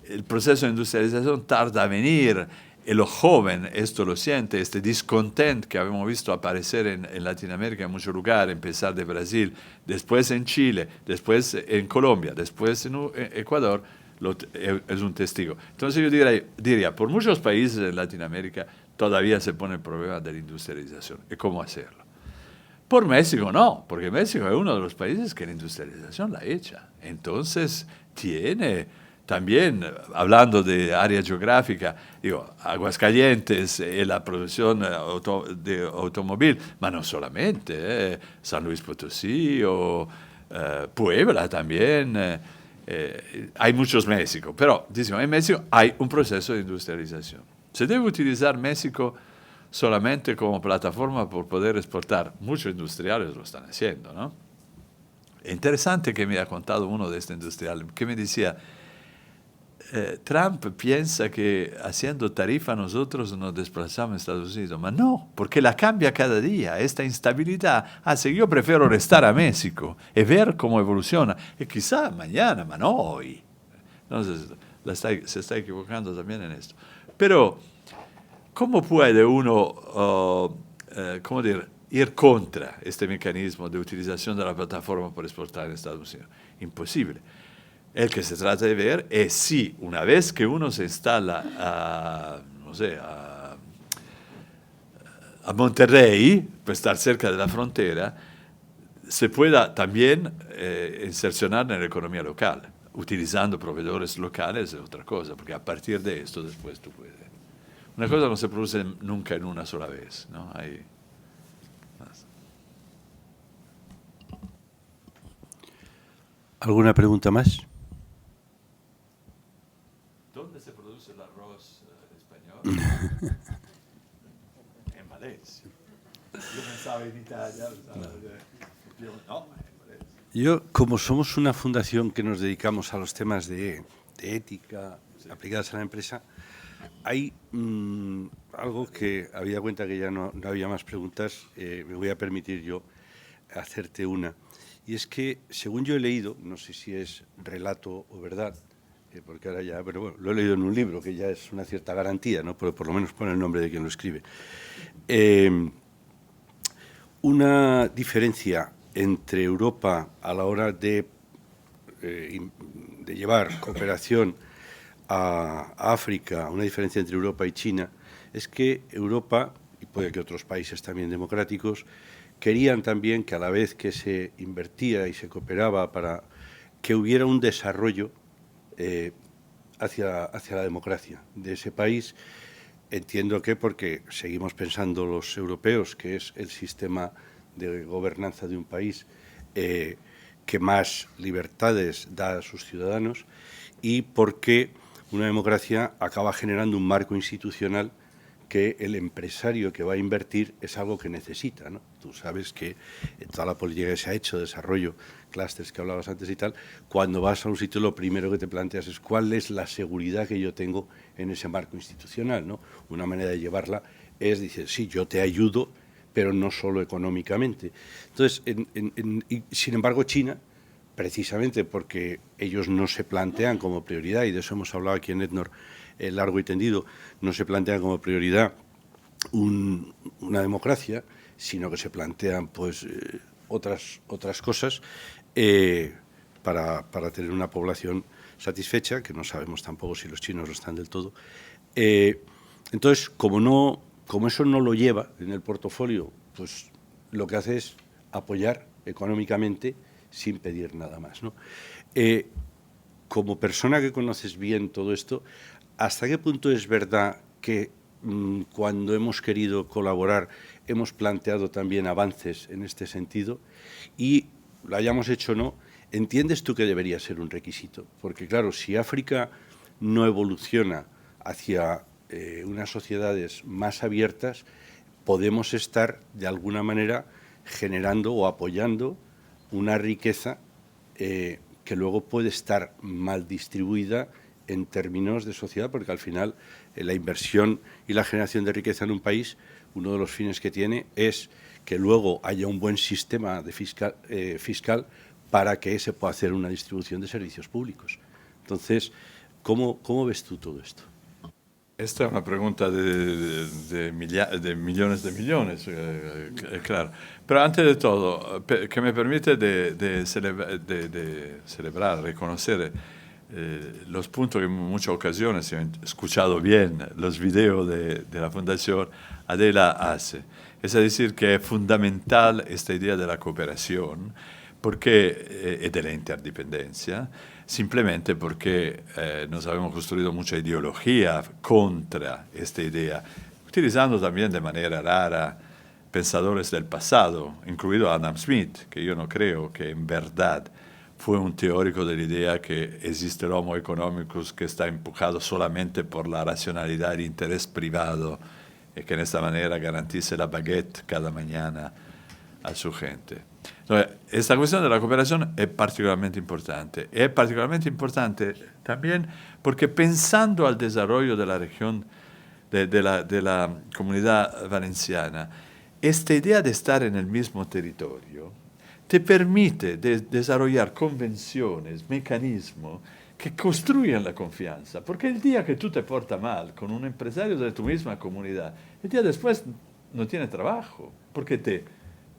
El proceso de industrialización tarda a venir y los jóvenes esto lo siente, este discontent que habíamos visto aparecer en Latinoamérica en muchos lugares, empezar de Brasil, después en Chile, después en Colombia, después en Ecuador, es un testigo. Entonces yo diría, por muchos países en Latinoamérica todavía se pone el problema de la industrialización y cómo hacerlo. Por México no, porque México es uno de los países que la industrialización la echa. Entonces tiene... También, hablando de área geográfica, Aguascalientes, la producción de automóvil, pero no solamente, San Luis Potosí o Puebla también. Hay muchos México, pero en México hay un proceso de industrialización. Se debe utilizar México solamente como plataforma por poder exportar. Muchos industriales lo están haciendo, ¿no? Interesante que me ha contado uno de estos industriales, que me decía... Trump piensa que haciendo tarifa nosotros nos desplazamos a Estados Unidos, pero no, porque la cambia cada día. Esta instabilidad hace que yo prefiero restar a México y ver cómo evoluciona. Y quizá mañana, pero no hoy. Entonces, se está equivocando también en esto. Pero, ¿cómo puede uno ir contra este mecanismo de utilización de la plataforma para exportar en Estados Unidos? Imposible. El que se trata de ver es si una vez que uno se instala a Monterrey, para estar cerca de la frontera, se pueda también insercionar en la economía local, utilizando proveedores locales es otra cosa, porque a partir de esto después tú puedes. Una cosa no se produce nunca en una sola vez, ¿no? Hay más. ¿Alguna pregunta más? ¿Dónde se produce el arroz español? En Valencia. Yo pensaba en Italia. No, Yo, como somos una fundación que nos dedicamos a los temas de ética aplicadas a la empresa, hay algo que había cuenta que ya no había más preguntas, me voy a permitir yo hacerte una. Y es que, según yo he leído, no sé si es relato o verdad, porque ahora ya, pero bueno, lo he leído en un libro, que ya es una cierta garantía, ¿no? Pero por lo menos pone el nombre de quien lo escribe. Una diferencia entre Europa a la hora de llevar cooperación a África, una diferencia entre Europa y China, es que Europa, y puede que otros países también democráticos, querían también que a la vez que se invertía y se cooperaba para que hubiera un desarrollo hacia la democracia de ese país. Entiendo que porque seguimos pensando los europeos que es el sistema de gobernanza de un país que más libertades da a sus ciudadanos y porque una democracia acaba generando un marco institucional que el empresario que va a invertir es algo que necesita, ¿no? Tú sabes que en toda la política que se ha hecho, desarrollo, clústeres que hablabas antes y tal, cuando vas a un sitio lo primero que te planteas es cuál es la seguridad que yo tengo en ese marco institucional, ¿no? Una manera de llevarla es decir, sí, yo te ayudo, pero no solo económicamente. Entonces, sin embargo, China, precisamente porque ellos no se plantean como prioridad, y de eso hemos hablado aquí en ETNOR largo y tendido, no se plantean como prioridad una democracia, sino que se plantean pues otras cosas para tener una población satisfecha, que no sabemos tampoco si los chinos lo están del todo. Entonces, como eso no lo lleva en el portafolio, pues lo que hace es apoyar económicamente sin pedir nada más, ¿no? Como persona que conoces bien todo esto, ¿hasta qué punto es verdad que cuando hemos querido colaborar hemos planteado también avances en este sentido? Y lo hayamos hecho o no, ¿entiendes tú que debería ser un requisito? Porque claro, si África no evoluciona hacia unas sociedades más abiertas, podemos estar de alguna manera generando o apoyando una riqueza que luego puede estar mal distribuida en términos de sociedad, porque al final la inversión y la generación de riqueza en un país, uno de los fines que tiene es que luego haya un buen sistema de fiscal para que se pueda hacer una distribución de servicios públicos. Entonces, ¿cómo ves tú todo esto? Esta es una pregunta de millones de millones, claro. Pero antes de todo, que me permite de celebrar, reconocer los puntos que en muchas ocasiones, si han escuchado bien los videos de la Fundación, Adela hace. Es decir, que es fundamental esta idea de la cooperación y de la interdependencia, simplemente porque nos habíamos construido mucha ideología contra esta idea, utilizando también de manera rara pensadores del pasado, incluido Adam Smith, que yo no creo que en verdad fue un teórico de la idea que existe el homo economicus que está empujado solamente por la racionalidad y interés privado y que en esta manera garantice la baguette cada mañana a su gente. Entonces, esta cuestión de la cooperación es particularmente importante. Es particularmente importante también porque pensando al desarrollo de la región, de la comunidad valenciana, esta idea de estar en el mismo territorio te permite desarrollar convenciones, mecanismos que construyan la confianza. Porque el día que tú te portas mal con un empresario de tu misma comunidad, el día después no tiene trabajo, porque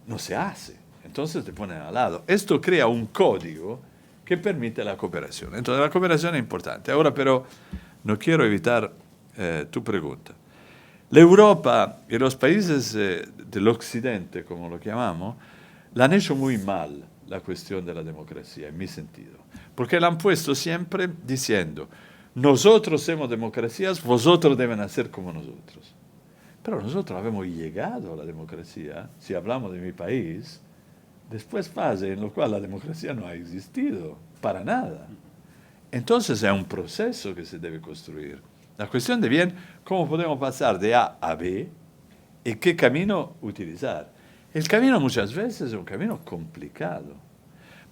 no se hace. Entonces te ponen al lado. Esto crea un código que permite la cooperación. Entonces la cooperación es importante. Ahora, pero no quiero evitar tu pregunta. La Europa y los países del occidente, como lo llamamos, la han hecho muy mal la cuestión de la democracia, en mi sentido. Porque la han puesto siempre diciendo, nosotros somos democracias, vosotros deben hacer como nosotros. Pero nosotros hemos llegado a la democracia, si hablamos de mi país, después fase en la cual la democracia no ha existido, para nada. Entonces es un proceso que se debe construir. La cuestión de bien, cómo podemos pasar de A a B y qué camino utilizar. El camino muchas veces es un camino complicado.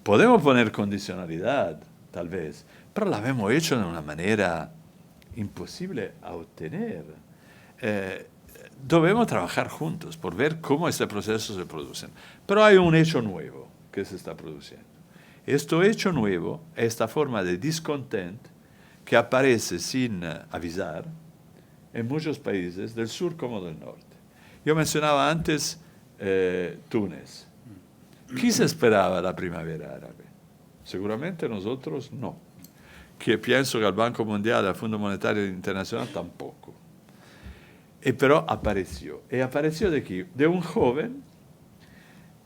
Podemos poner condicionalidad, tal vez, pero la hemos hecho de una manera imposible a obtener. Debemos trabajar juntos por ver cómo este proceso se produce. Pero hay un hecho nuevo que se está produciendo. Este hecho nuevo es esta forma de discontent que aparece sin avisar en muchos países del sur como del norte. Yo mencionaba antes Túnez. ¿Qué se esperaba la primavera árabe? Seguramente nosotros no. Que pienso que el Banco Mundial, el Fondo Monetario Internacional tampoco. Pero apareció. ¿Y apareció de qué? De un joven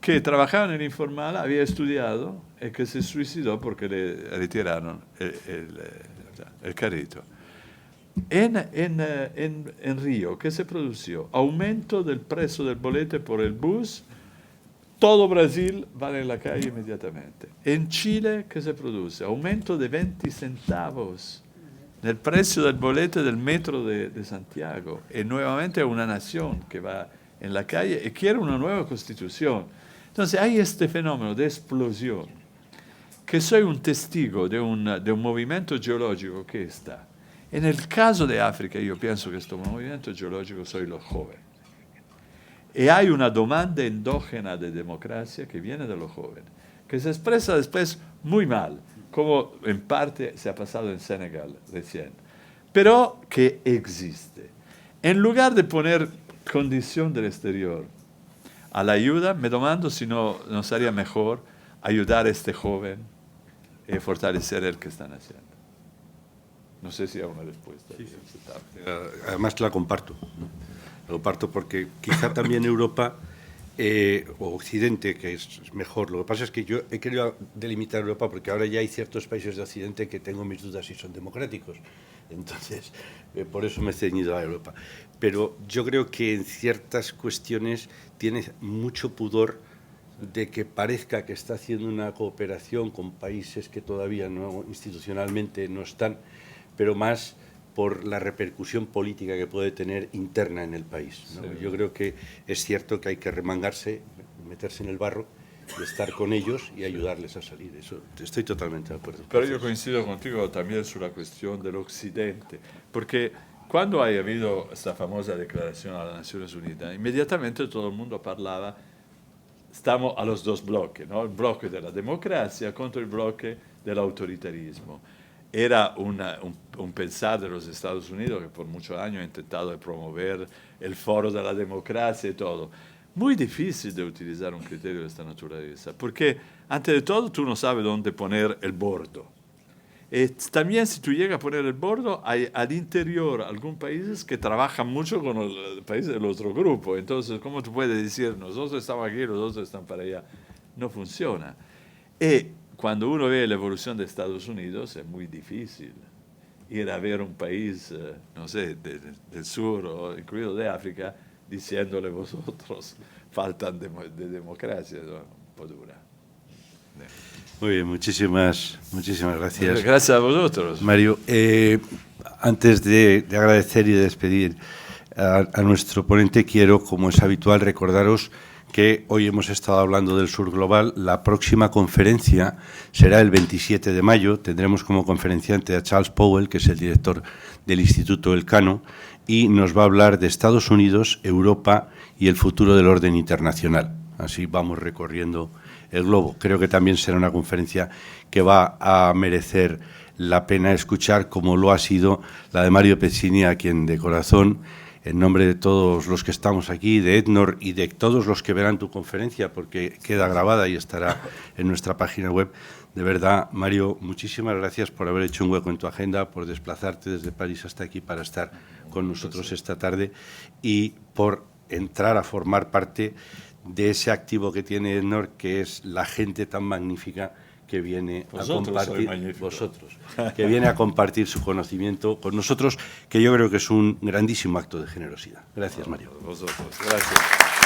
que trabajaba en el informal, había estudiado y que se suicidó porque le retiraron el carrito. En Río, ¿qué se produjo? Aumento del precio del bolete por el bus. Todo Brasil va en la calle inmediatamente. En Chile, ¿qué se produce? Aumento de 20 centavos nel precio del bolete del metro de Santiago. Y nuevamente una nación que va en la calle y quiere una nueva constitución. Entonces hay este fenómeno de explosión, que soy un testigo de un movimiento geológico que está. En el caso de África, yo pienso que este movimiento geológico soy los jóvenes. Y hay una demanda endógena de democracia que viene de los jóvenes, que se expresa después muy mal, como en parte se ha pasado en Senegal recién, pero que existe. En lugar de poner condición del exterior a la ayuda, me demando si no sería mejor ayudar a este joven y fortalecer el que están haciendo. No sé si hay una respuesta. Sí. Además la comparto. Lo comparto porque quizá también Europa o Occidente, que es mejor. Lo que pasa es que yo he querido delimitar Europa porque ahora ya hay ciertos países de Occidente que tengo mis dudas si son democráticos. Entonces, por eso me he ceñido a Europa. Pero yo creo que en ciertas cuestiones tiene mucho pudor de que parezca que está haciendo una cooperación con países que todavía no institucionalmente no están, pero más por la repercusión política que puede tener interna en el país, ¿no? Sí. Yo creo que es cierto que hay que remangarse, meterse en el barro y estar con ellos y ayudarles a salir. Eso estoy totalmente de acuerdo. Pero yo coincido contigo también sobre la cuestión del Occidente, porque cuando ha habido esta famosa declaración a las Naciones Unidas, inmediatamente todo el mundo parlaba, estamos a los dos bloques, ¿no? El bloque de la democracia contra el bloque del autoritarismo. Era un pensar de los Estados Unidos que por muchos años ha intentado promover el foro de la democracia y todo. Muy difícil de utilizar un criterio de esta naturaleza, porque antes de todo tú no sabes dónde poner el bordo. Y también si tú llegas a poner el bordo, hay al interior algunos países que trabajan mucho con los países del otro grupo. Entonces, ¿cómo tú puedes decir, nosotros estamos aquí, los otros están para allá? No funciona. Y cuando uno ve la evolución de Estados Unidos, es muy difícil ir a ver un país, no sé, del sur o incluido de África, diciéndole vosotros faltan de democracia, ¿no? Un poco dura. Muy bien, muchísimas gracias. Gracias a vosotros. Mario, antes de agradecer y de despedir a nuestro ponente, quiero, como es habitual, recordaros que hoy hemos estado hablando del Sur Global. La próxima conferencia será el 27 de mayo. Tendremos como conferenciante a Charles Powell, que es el director del Instituto Elcano, y nos va a hablar de Estados Unidos, Europa y el futuro del orden internacional. Así vamos recorriendo el globo. Creo que también será una conferencia que va a merecer la pena escuchar, como lo ha sido la de Mario Pezzini, a quien de corazón, en nombre de todos los que estamos aquí, de Ednor y de todos los que verán tu conferencia, porque queda grabada y estará en nuestra página web. De verdad, Mario, muchísimas gracias por haber hecho un hueco en tu agenda, por desplazarte desde París hasta aquí para estar con nosotros esta tarde y por entrar a formar parte de ese activo que tiene Ednor, que es la gente tan magnífica que viene a compartir, que viene a compartir su conocimiento con nosotros, que yo creo que es un grandísimo acto de generosidad. Gracias, Mario. Vosotros, gracias.